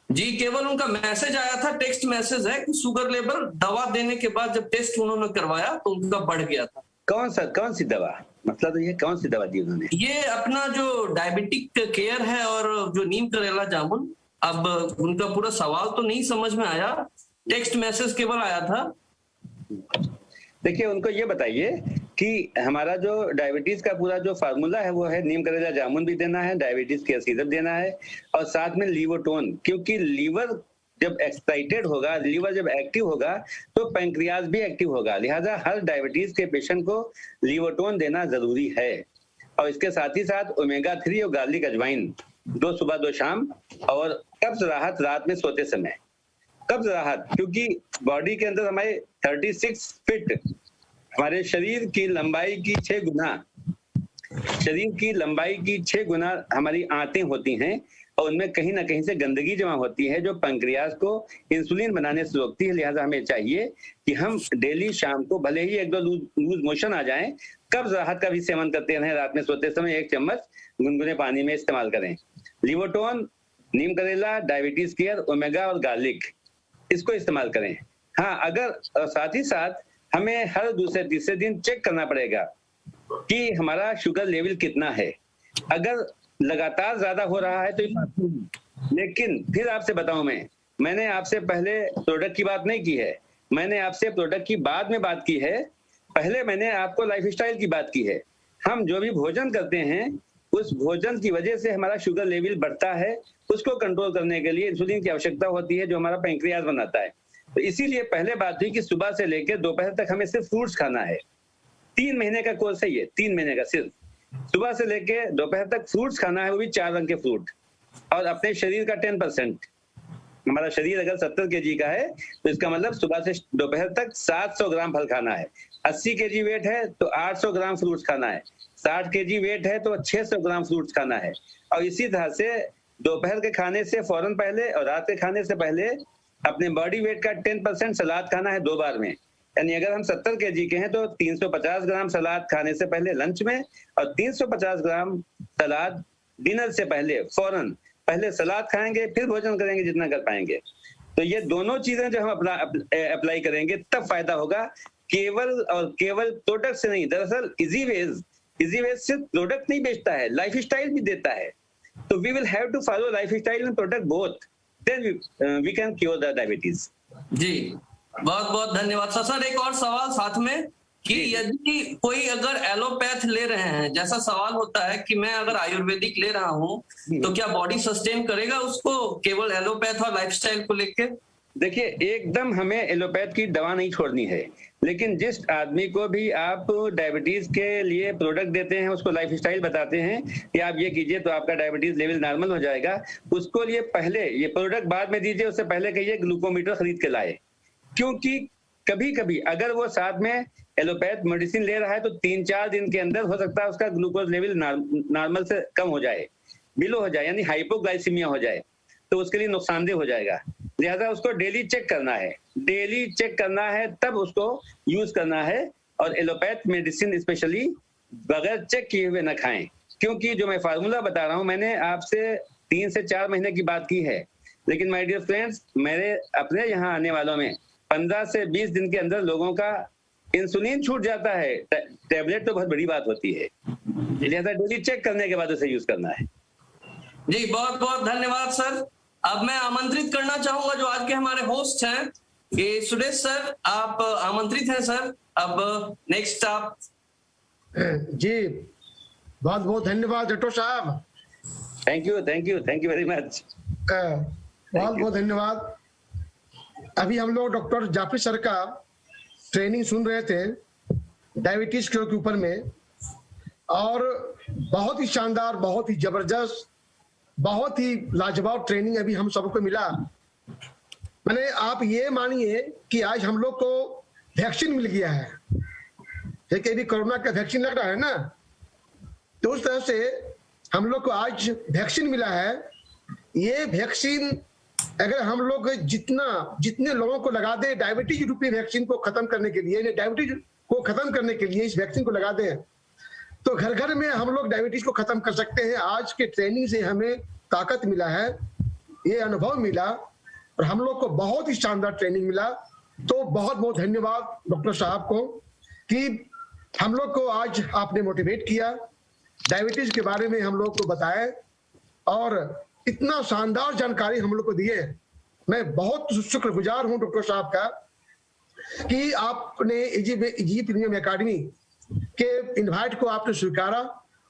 जी केवल उनका मैसेज आया था, टेक्स्ट मैसेज है कि शुगर लेवल दवा देने के बाद जब टेस्ट उन्होंने करवाया तो उनका बढ़ गया था। कौन सी दवा? मतलब ये कौन सी दवा दी उन्होंने? ये अपना जो डायबिटिक केयर है और जो नीम करेला जामुन। अब उनका पूरा सवाल तो नहीं समझ में आया, टेक्स्ट मैसेज केवल आया था। देखिए उनको ये बताइए कि हमारा जो डायबिटीज का पूरा जो फार्मूला है वो है नीम करेला जामुन भी देना है, डायबिटीज केयर सिरप देना है और साथ में लीवोटोन, क्योंकि लीवर जब एक्साइटेड होगा, लीवर जब एक्टिव होगा तो पैंक्रियाज भी एक्टिव होगा। लिहाजा हर डायबिटीज के पेशेंट को लीवोटोन देना जरूरी है। और इसके साथ ही साथ ओमेगा 3 और गार्लिक अजवाइन 2 सुबह 2 शाम। और कब्ज राहत रात में सोते समय, कब्ज राहत, क्योंकि बॉडी के अंदर हमारे 36 फीट हमारे शरीर की लंबाई की 6 गुना, शरीर की लंबाई की 6 गुना हमारी आंतें होती हैं और उनमें कहीं ना कहीं से गंदगी जमा होती है जो पैंक्रियाज को इंसुलिन बनाने से रोकती है। लिहाजा हमें चाहिए कि हम डेली शाम को भले ही 1-2 लूज मोशन आ जाएं, कब्ज राहत का भी सेवन करते रहें। रात में सोते समय 1 चम्मच गुनगुने पानी में इस्तेमाल करें। लीवोटोन, नीम करेला, डायबिटीज केयर, ओमेगा और गार्लिक, इसको इस्तेमाल करें। हाँ, अगर साथ ही साथ हमें हर दूसरे तीसरे दिन चेक करना पड़ेगा कि हमारा शुगर लेवल कितना है। अगर लगातार ज्यादा हो रहा है तो, लेकिन फिर आपसे बताऊं, मैंने आपसे पहले प्रोडक्ट की बात नहीं की है, मैंने आपसे प्रोडक्ट की बाद में बात की है। पहले मैंने आपको लाइफस्टाइल की बात की है। हम जो भी भोजन करते हैं उस भोजन की वजह से हमारा शुगर लेवल बढ़ता है। उसको कंट्रोल करने के लिए इंसुलिन की आवश्यकता होती है जो हमारा पैंक्रियाज बनाता है। तो इसीलिए पहले बात हुई कि सुबह से लेकर दोपहर तक हमें सिर्फ फ्रूट्स खाना है। 3 महीने का कोर्स है ये, 3 महीने का सिर्फ सुबह से लेके दोपहर तक फ्रूट्स खाना है, वो भी 4 रंग के फ्रूट। और अपने शरीर का 10%, हमारा शरीर अगर 70 kg का है तो इसका मतलब सुबह से दोपहर तक 700 ग्राम फल खाना है। 80 kg वेट है तो 800 ग्राम फ्रूट्स खाना है। 60 kg वेट है तो 600 ग्राम फ्रूट्स खाना है। और इसी तरह से दोपहर के खाने से फौरन पहले और रात के खाने से पहले अपने बॉडी वेट का 10% सलाद खाना है 2 बार में। यानी अगर हम 70 kg के हैं तो 350 ग्राम सलाद खाने से पहले लंच में और 350 ग्राम सलाद डिनर से पहले, फौरन पहले सलाद खाएंगे फिर भोजन करेंगे जितना कर पाएंगे। तो ये दोनों चीजें जो हम अप्लाई करेंगे तब फायदा होगा, केवल और केवल प्रोडक्ट से नहीं। दरअसल इजीवेज सिर्फ प्रोडक्ट नहीं बेचता है, लाइफस्टाइल भी देता है। तो we will have to follow lifestyle and product both, then we can cure the diabetes. जी बहुत बहुत धन्यवाद सर। एक और सवाल साथ में कि यदि कोई अगर एलोपैथ ले रहे हैं, जैसा सवाल होता है कि मैं अगर आयुर्वेदिक ले रहा हूं तो क्या बॉडी सस्टेन करेगा उसको केवल एलोपैथ और लाइफस्टाइल को लेके? देखिए एकदम हमें एलोपैथ की दवा नहीं छोड़नी है, लेकिन जिस आदमी को भी आप डायबिटीज के लिए प्रोडक्ट देते हैं उसको लाइफस्टाइल बताते हैं कि आप ये कीजिए तो आपका डायबिटीज लेवल नॉर्मल हो जाएगा, उसको लिए पहले ये प्रोडक्ट बाद में दीजिए। उससे पहले कहिए ग्लूकोमीटर खरीद के लाए, क्योंकि कभी कभी अगर वो साथ में एलोपैथ मेडिसिन ले रहा है तो 3-4 दिन के अंदर हो सकता है उसका ग्लूकोज लेवल नॉर्मल से कम हो जाए, बिलो हो जाए, यानी हाइपोग्लाइसीमिया हो जाए, तो उसके लिए नुकसानदेह हो जाएगा। लिहाजा उसको डेली चेक करना है, तब उसको यूज करना है। और एलोपैथ मेडिसिन स्पेशली बगैर चेक किए हुए न खाएं, क्योंकि जो मैं फार्मूला बता रहा हूं मैंने आपसे 3 से 4 महीने की बात की है, लेकिन माय डियर फ्रेंड्स मेरे अपने यहाँ आने वालों में 15 से 20 दिन के अंदर लोगों का इंसुलिन छूट जाता है। टैबलेट तो बहुत बड़ी बात होती है, लिहाजा डेली चेक करने के बाद उसे यूज करना है। जी बहुत बहुत धन्यवाद सर। अब मैं आमंत्रित करना चाहूंगा जो आज के हमारे होस्ट हैं ये सुरेश सर आप आमंत्रित हैं सर। अब नेक्स्ट आप। जी बहुत बहुत धन्यवाद डॉक्टर साहब। Thank you very much. बहुत बहुत धन्यवाद। अभी हम लोग डॉक्टर जाफरी सर का ट्रेनिंग सुन रहे थे डायबिटीज के ऊपर में, और बहुत ही शानदार, बहुत ही जबरदस्त, बहुत ही लाजवाब ट्रेनिंग अभी हम सबको मिला। मैंने आप ये मानिए कि आज हम लोग को वैक्सीन मिल गया है, जैसे अभी कोरोना का वैक्सीन लग रहा है ना, तो उस तरह से हम लोग को आज वैक्सीन मिला है। ये वैक्सीन अगर हम लोग जितने लोगों को लगा दे डायबिटीज रूपी वैक्सीन को खत्म करने के लिए, डायबिटीज को खत्म करने के लिए इस वैक्सीन को लगा दें, तो घर घर में हम लोग डायबिटीज को खत्म कर सकते हैं। आज के ट्रेनिंग से हमें ताकत मिला है, ये अनुभव मिला, और हम लोग को बहुत ही शानदार ट्रेनिंग मिला। तो बहुत बहुत धन्यवाद डॉक्टर साहब को कि हम लोग को आज आपने मोटिवेट किया, डायबिटीज के बारे में हम लोग को बताया, और इतना शानदार जानकारी हम लोग को दिए। मैं बहुत शुक्रगुजार हूं डॉक्टर साहब का कि आपने इजी प्रीमियम एकेडमी के इनवाइट को आपने स्वीकारा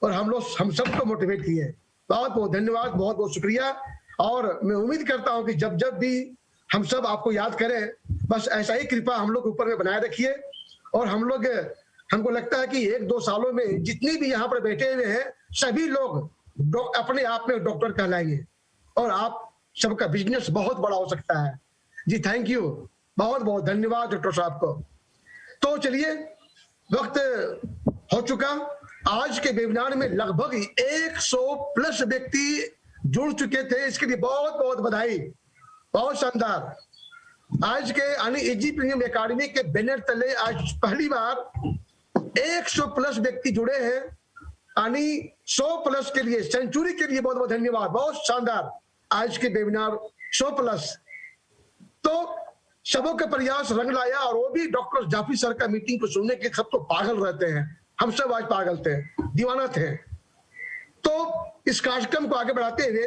और हम सबको मोटिवेट किए। बहुत बहुत धन्यवाद, बहुत बहुत शुक्रिया। और मैं उम्मीद करता हूं कि जब जब भी हम सब आपको याद करें, बस ऐसा ही कृपा हम लोग के ऊपर में बनाए रखिए। और हमको लगता है कि 1-2 सालों में जितने भी यहाँ पर बैठे हुए हैं सभी लोग अपने आप में डॉक्टर कहलाएंगे, और आप सबका बिजनेस बहुत बड़ा हो सकता है। जी थैंक यू, बहुत बहुत धन्यवाद डॉक्टर साहब को। तो चलिए, वक्त हो चुका। आज के वेबिनार में लगभग 100+ व्यक्ति जुड़ चुके थे, इसके लिए बहुत बहुत बधाई, बहुत शानदार। आज के यानी इजी प्रीमियम एकेडमी के बैनर तले आज पहली बार 100+ व्यक्ति जुड़े हैं, यानी 100+ के लिए, सेंचुरी के लिए बहुत बहुत धन्यवाद, बहुत शानदार। आज के वेबिनार 100+। तो सबों के प्रयास रंग लाया, और वो भी डॉक्टर जाफरी सर का मीटिंग को सुनने के सब तो पागल रहते हैं। हम सब आज पागल थे, दीवाना थे। तो इस कार्यक्रम को आगे बढ़ाते हुए,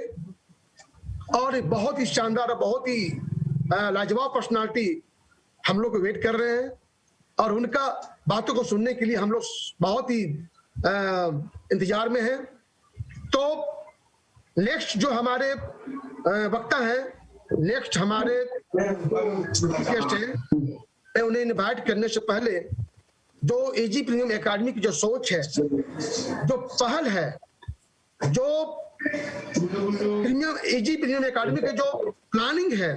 और बहुत ही शानदार, बहुत ही लाजवाब पर्सनालिटी हम लोग को वेट कर रहे हैं, और उनका बातों को सुनने के लिए हम लोग बहुत ही इंतजार में हैं। तो नेक्स्ट जो हमारे वक्ता हैं, नेक्स्ट हमारे गेस्ट हैं, मैं उन्हें इनवाइट करने से पहले जो एजी प्रीमियम एकेडमी की जो सोच है, जो पहल है, जो एजी प्रीमियम एकेडमी के जो प्लानिंग है,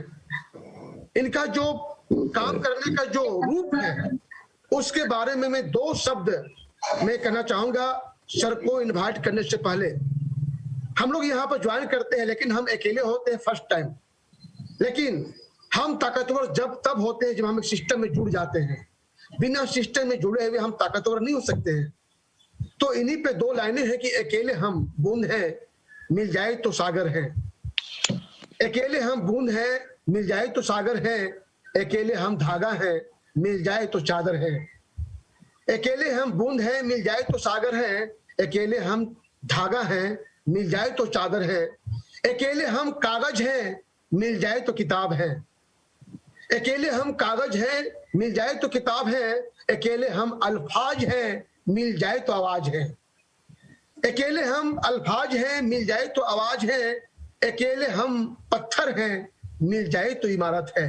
इनका जो काम करने का जो रूप है, उसके बारे में मैं 2 शब्द मैं कहना चाहूंगा सर को इनवाइट करने से पहले। हम लोग यहाँ पर ज्वाइन करते हैं, लेकिन हम अकेले होते हैं फर्स्ट टाइम। लेकिन हम ताकतवर तब होते हैं जब हम सिस्टम में जुड़ जाते हैं। बिना सिस्टम में जुड़े हुए हम ताकतवर नहीं हो सकते हैं। तो इन्हीं पे 2 लाइनें हैं कि अकेले हम बूंद हैं, मिल जाए तो सागर है। अकेले हम बूंद हैं, मिल जाए तो सागर है। अकेले हम धागा है, मिल जाए तो चादर है। अकेले हम बूंद हैं, मिल जाए तो सागर है। अकेले हम धागा है, मिल जाए तो चादर है। अकेले हम कागज हैं, मिल जाए तो किताब है। अकेले हम कागज हैं, मिल जाए तो किताब है। अकेले हम अल्फाज हैं, मिल जाए तो आवाज है। अकेले हम अल्फाज हैं, मिल जाए तो आवाज है। अकेले हम पत्थर हैं, मिल जाए तो इमारत है।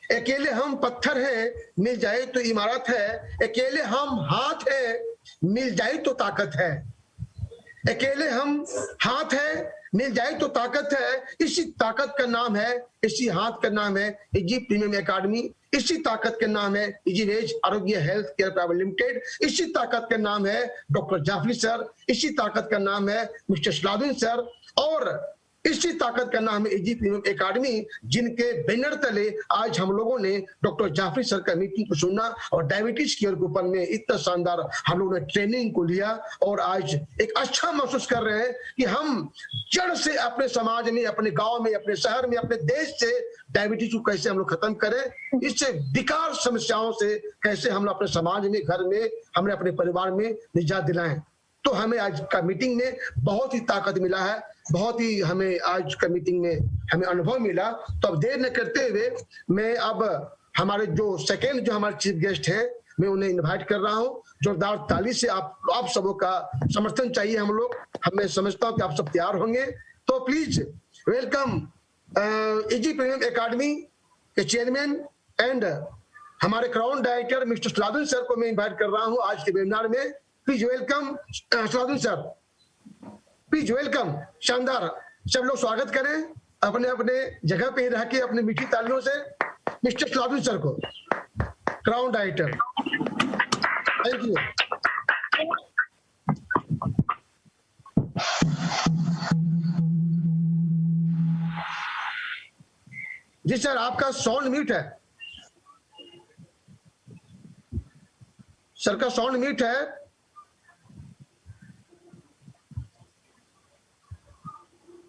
अकेले हम पत्थर हैं, मिल जाए तो इमारत है। अकेले हम हाथ हैं, मिल जाए तो ताकत है। अकेले हम हाथ हैं, मिल जाए तो ताकत है। इसी ताकत का नाम है, इसी हाथ का नाम है इजी प्रीमियम एकेडमी। इसी ताकत का नाम है इजी वेज आरोग्य हेल्थ केयर प्राइवेट लिमिटेड। इसी ताकत का नाम है डॉक्टर जाफरी सर। इसी ताकत का नाम है मिस्टर सलाउद्दीन सर। और इसी ताकत का नाम है इजी प्रीमियम एकेडमी, जिनके बैनर तले आज हम लोगों ने डॉक्टर जाफरी सर का मीटिंग को सुना, और डायबिटीज केयर के ऊपर में इतना शानदार हम लोगों ने ट्रेनिंग को लिया, और आज एक अच्छा महसूस कर रहे हैं कि हम जड़ से अपने समाज में, अपने गांव में, अपने शहर में, अपने देश से डायबिटीज को कैसे हम लोग खत्म करें, इससे विकार समस्याओं से कैसे हम अपने समाज में, घर में, हमने अपने परिवार में निजात दिलाएं। तो हमें आज का मीटिंग में बहुत ही ताकत मिला है। बहुत ही हमें आज का मीटिंग में हमें अनुभव मिला। तो अब देर न करते हुए मैं अब हमारे जो सेकेंड जो हमारे चीफ गेस्ट हैं मैं उन्हें इनवाइट कर रहा हूं। जोरदार ताली से आप सबों का समर्थन चाहिए हम लोग। मैं समझता हूं कि आप सब तैयार होंगे। तो please welcome Easy Premium Academy के चेयरमैन एंड हमारे crown director mister Salauddin sir को मैं इनवाइट कर रहा हूं आज के वेबिनार में। Please welcome Salauddin sir, please welcome. शानदार, सब लोग स्वागत करें अपने अपने जगह पे ही रह के अपनी मीठी तालियों से मिस्टर सलाउद्दीन सर को, क्राउन डायरेक्टर। Thank you. जी सर, आपका साउंड म्यूट है। सर का साउंड म्यूट है।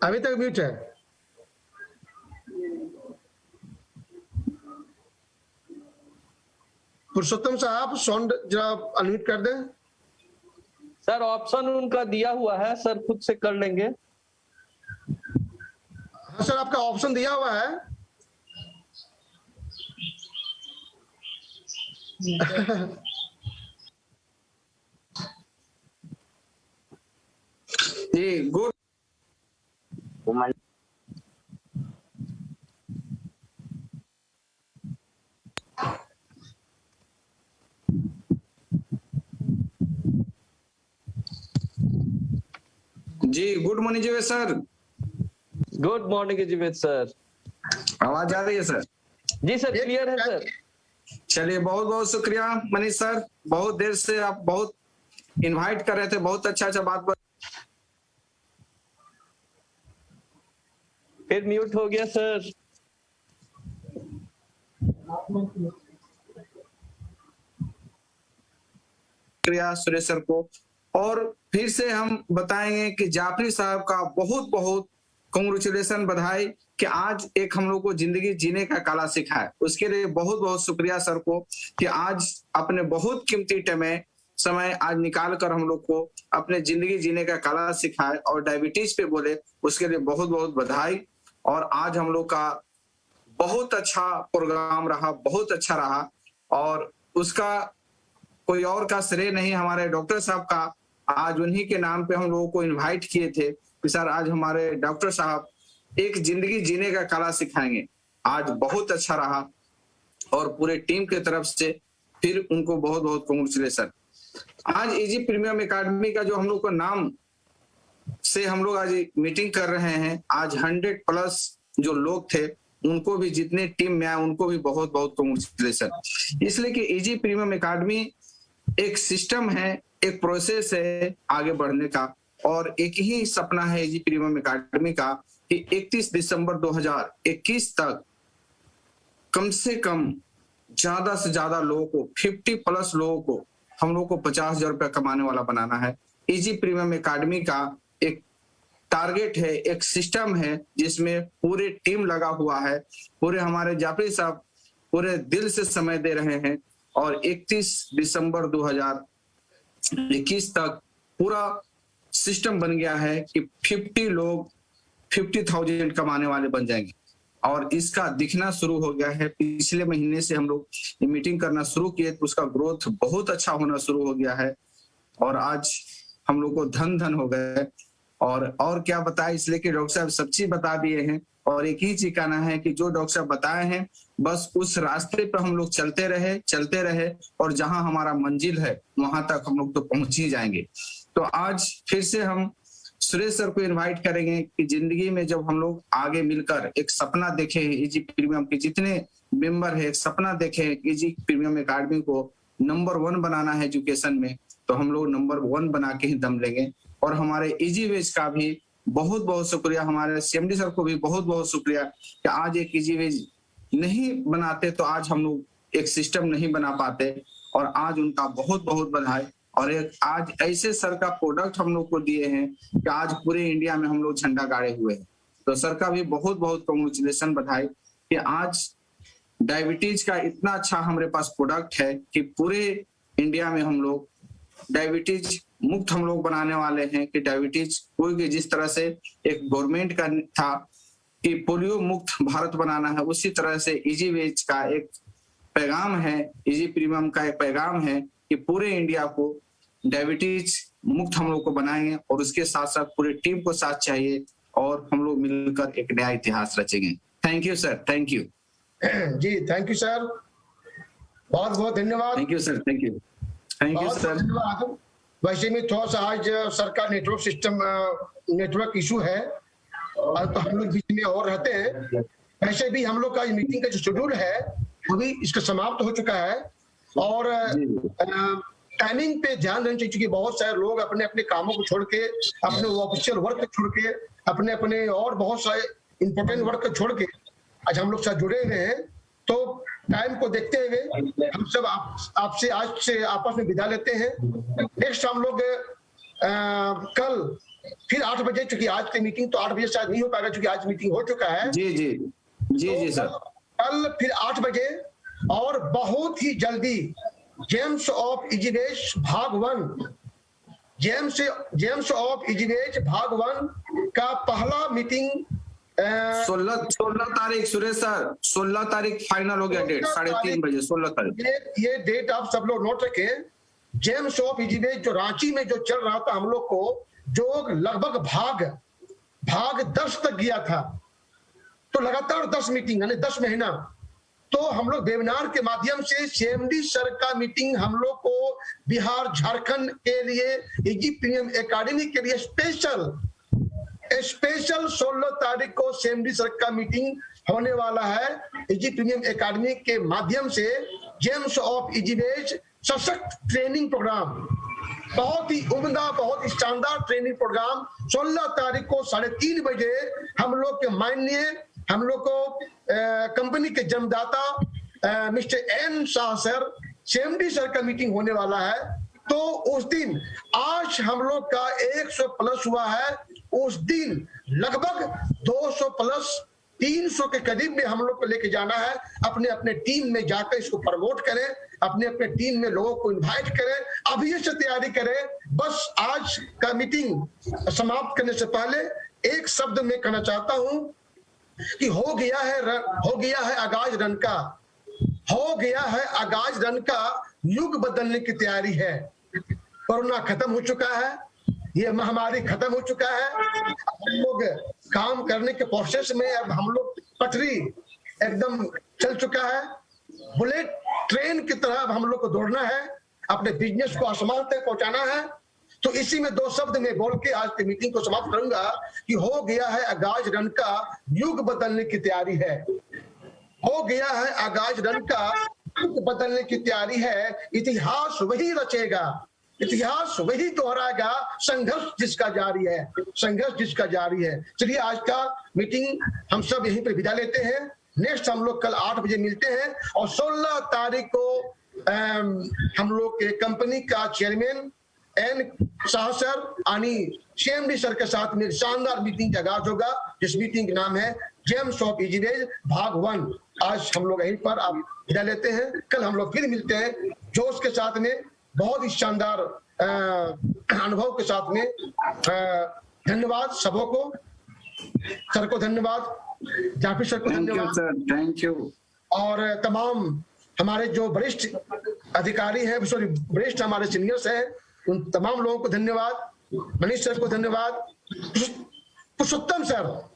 अभी तक म्यूट है। पुरुषोत्तम साहब साउंड जरा अनम्यूट कर दें। सर ऑप्शन उनका दिया हुआ है, सर खुद से कर लेंगे। हाँ सर, आपका ऑप्शन दिया हुआ है। जी गुड जी good morning Jeevesh sir. Good morning Jeevesh sir. आवाज आ रही है सर? जी सर, क्लियर है सर। चलिए बहुत बहुत शुक्रिया मनीष सर, बहुत देर से आप बहुत इनवाइट कर रहे थे, बहुत अच्छा बात फिर म्यूट हो गया सर। शुक्रिया सुरेश सर को। और फिर से हम बताएंगे कि जाफरी साहब का बहुत बहुत कांग्रेचुलेशन, बधाई कि आज एक हम लोग को जिंदगी जीने का कला सिखाया। उसके लिए बहुत बहुत शुक्रिया सर को कि आज अपने बहुत कीमती समय आज निकाल कर हम लोग को अपने जिंदगी जीने का कला सिखाए और डायबिटीज पे बोले, उसके लिए बहुत बहुत बधाई। और आज हम लोग का बहुत अच्छा प्रोग्राम रहा, बहुत अच्छा रहा और उसका कोई और का श्रेय नहीं, हमारे डॉक्टर साहब का। आज उन्हीं के नाम पे हम लोगों को इनवाइट किए थे कि सर आज हमारे डॉक्टर साहब एक जिंदगी जीने का कला सिखाएंगे। आज बहुत अच्छा रहा और पूरे टीम के तरफ से फिर उनको बहुत बहुत कांग्रेचुलेशन। आज इजी प्रीमियम एकेडमी का जो हम लोग का नाम से हम लोग आज मीटिंग कर रहे हैं, आज 100+ जो लोग थे उनको भी, जितने टीम में आए उनको भी बहुत बहुत कांग्रेचुलेशन। इसलिए कि इजी प्रीमियम एकेडमी एक सिस्टम है, एक प्रोसेस है आगे बढ़ने का और एक ही सपना है इजी प्रीमियम एकेडमी का कि 31 दिसंबर 2021 तक कम से कम ज्यादा से ज्यादा लोगों को, 50+ लोगों को हम लोग को 50,000 रुपया कमाने वाला बनाना है। इजी प्रीमियम एकेडमी का एक टारगेट है, एक सिस्टम है जिसमें पूरे टीम लगा हुआ है, पूरे हमारे जाफरी साहब पूरे दिल से समय दे रहे हैं और 31 दिसंबर 2021 तक पूरा सिस्टम बन गया है कि 50 लोग 50,000 कमाने वाले बन जाएंगे और इसका दिखना शुरू हो गया है। पिछले महीने से हम लोग ये मीटिंग करना शुरू किए तो उसका ग्रोथ बहुत अच्छा होना शुरू हो गया है और आज हम लोग को धन हो गए। और क्या बताए, इसलिए कि डॉक्टर साहब सब चीज बता दिए हैं और एक ही चीज कहना है कि जो डॉक्टर साहब बताए हैं बस उस रास्ते पर हम लोग चलते रहे और जहां हमारा मंजिल है वहां तक हम लोग तो पहुंच ही जाएंगे। तो आज फिर से हम सुरेश सर को इनवाइट करेंगे कि जिंदगी में जब हम लोग आगे मिलकर एक सपना देखें, इजी प्रीमियम के जितने मेंबर है एक सपना देखें, इजी प्रीमियम एकेडमी को नंबर 1 बनाना है एजुकेशन में, तो हम लोग नंबर 1 बना के ही दम लेंगे। और हमारे इजी वेज का भी बहुत बहुत शुक्रिया, हमारे सीएमडी सर को भी बहुत बहुत शुक्रिया कि आज एक इजी वेज नहीं बनाते तो आज हम लोग एक सिस्टम नहीं बना पाते और आज उनका बहुत बहुत बधाई। और एक आज ऐसे सर का प्रोडक्ट हम लोग को दिए हैं कि आज पूरे इंडिया में हम लोग झंडा गाड़े हुए हैं। तो सर का भी बहुत बहुत कांग्रेचुलेशन, बधाई कि आज डायबिटीज का इतना अच्छा हमारे पास प्रोडक्ट है कि पूरे इंडिया में हम लोग डायबिटीज मुक्त हम लोग बनाने वाले हैं कि डायबिटीज कोई भी, जिस तरह से एक गवर्नमेंट का था कि पोलियो मुक्त भारत बनाना है, उसी तरह से इजी वेज का एक पैगाम है, इजी प्रीमियम का एक पैगाम है कि पूरे इंडिया को डायबिटीज मुक्त हम लोग को बनाएंगे और उसके साथ साथ पूरी टीम को साथ चाहिए और हम लोग मिलकर एक नया इतिहास रचेंगे। Thank you sir, thank you जी, थैंक यू सर, बहुत बहुत धन्यवाद। Thank you sir, thank you, thank you बहुत सर। धन्यवाद। वैसे में थोड़ा सा आज सरकार नेटवर्क इशू है और तो हम लोग बीच में और रहते हैं। वैसे भी हम लोग का मीटिंग का जो शेड्यूल है वो भी इसका समाप्त हो चुका है और टाइमिंग पे ध्यान देना चाहिए, क्योंकि बहुत सारे लोग अपने अपने कामों को छोड़ के, अपने ऑफिशियल वर्क छोड़ के, अपने अपने और बहुत सारे इंपॉर्टेंट वर्क को छोड़ के आज हम लोग साथ जुड़े हुए हैं। तो टाइम को देखते हुए हम सब आपसे आज से आपस में विदा लेते हैं। नेक्स्ट हम लोग कल फिर 8 बजे, चूंकि आज की मीटिंग तो 8 बजे शायद नहीं हो पाएगा क्योंकि आज मीटिंग हो चुका है। जी जी जी जी सर, कल फिर 8 बजे और बहुत ही जल्दी जेम्स ऑफ इजिवेश भाग 1, जेम्स ऑफ इजिवेश भाग 1 का पहला मीटिंग 16 तारीख सुरेश सर, 16 तारीख फाइनल हो गया डेट, 3:30 बजे 16 तारीख। ये डेट आप सब लोग नोट रखें। जेम्स ऑफ इजिवेश जो रांची में जो चल रहा था हम लोग को, जो लगभग भाग 10 तक गया था, तो लगातार 10 मीटिंग यानी 10 महीना, तो हम लोग वेबिनार के माध्यम से सीएमडी सर का मीटिंग हम लोग को बिहार झारखंड के लिए इजी प्रीमियम एकेडमी के लिए स्पेशल 16 तारीख को सीएमडी सर का मीटिंग होने वाला है। इजी प्रीमियम एकेडमी के माध्यम से जेम्स ऑफ इजिवेज सशक्त ट्रेनिंग प्रोग्राम, बहुत ही उम्दा, बहुत ही शानदार ट्रेनिंग प्रोग्राम 16 तारीख को 3:30 बजे हम लोग के माननीय, हम लोग को कंपनी के जन्मदाता mister N Shah sir, CMD sir का मीटिंग होने वाला है। तो उस दिन आज हम लोग का 100 प्लस हुआ है, उस दिन लगभग 200 प्लस 300 के करीब में हम लोग को लेके जाना है। अपने अपने टीम में जाकर इसको प्रमोट करें, अपने अपने टीम में लोगों को इनवाइट करें, अभी से तैयारी करें। बस आज का मीटिंग समाप्त करने से पहले एक शब्द में कहना चाहता हूं कि हो गया है आगाज रन का, हो गया है आगाज रन का, युग बदलने की तैयारी है। कोरोना खत्म हो चुका है, ये महामारी खत्म हो चुका है, हम लोग काम करने के प्रोसेस में, अब हम लोग पटरी एकदम चल चुका है, बुलेट ट्रेन की तरह अब हम लोग को दौड़ना है, अपने बिजनेस को आसमान तक पहुंचाना है। तो इसी में 2 शब्द में बोल के आज की मीटिंग को समाप्त करूंगा कि हो गया है आगाज रन का, युग बदलने की तैयारी है। हो गया है आगाज रन का, युग बदलने की तैयारी है। इतिहास वही रचेगा, इतिहास वही दोहराएगा, संघर्ष जिसका जारी है, संघर्ष जिसका जारी है। चलिए आज का मीटिंग हम सब यहीं पे विदा लेते हैं। नेक्स्ट हम लोग कल 8 बजे मिलते हैं और 16 तारीख को हम लोग के कंपनी का चेयरमैन एन शाह सर यानी सीएमडी सर के साथ में शानदार मीटिंग का आगाज होगा, जिस मीटिंग का नाम है जेम्स ऑफ इजिवेज भाग 1। आज हम लोग यहीं पर आप विदा लेते हैं, कल हम लोग फिर मिलते हैं जोश के साथ में, बहुत ही शानदार अनुभव के साथ में। धन्यवाद सबों को, सर को धन्यवाद, जाफी सर को धन्यवाद सर, थैंक यू। और तमाम हमारे जो वरिष्ठ अधिकारी हैं, सॉरी वरिष्ठ हमारे सीनियर्स हैं, उन तमाम लोगों को धन्यवाद। मनीष सर को धन्यवाद, पुरुषोत्तम सर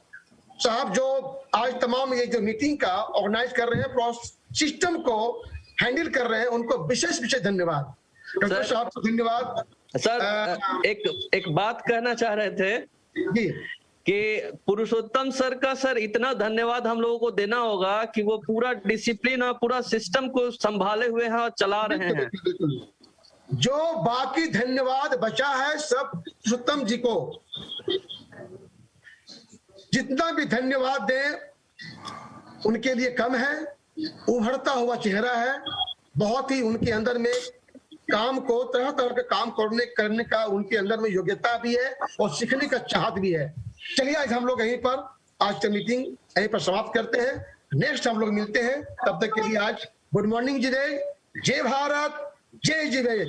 साहब जो आज तमाम ये जो मीटिंग का ऑर्गेनाइज कर रहे हैं, सिस्टम को हैंडल कर रहे हैं, उनको विशेष धन्यवाद। डॉक्टर साहब को धन्यवाद। सर एक बात कहना चाह रहे थे जी कि पुरुषोत्तम सर का सर इतना धन्यवाद हम लोगों को देना होगा कि वो पूरा डिसिप्लिन और पूरा सिस्टम को संभाले हुए हैं और चला रहे हैं। जो बाकी धन्यवाद बचा है सब पुरुषोत्तम जी को, जितना भी धन्यवाद दें उनके लिए कम है। उभरता हुआ चेहरा है, बहुत ही उनके अंदर में काम को तरह तरह के काम करने का उनके अंदर में योग्यता भी है और सीखने का चाहत भी है। चलिए आज हम लोग यहीं पर आज की मीटिंग यहीं पर समाप्त करते हैं, नेक्स्ट हम लोग मिलते हैं। तब तक के लिए आज गुड मॉर्निंग जी, जय भारत, जय जिवेद।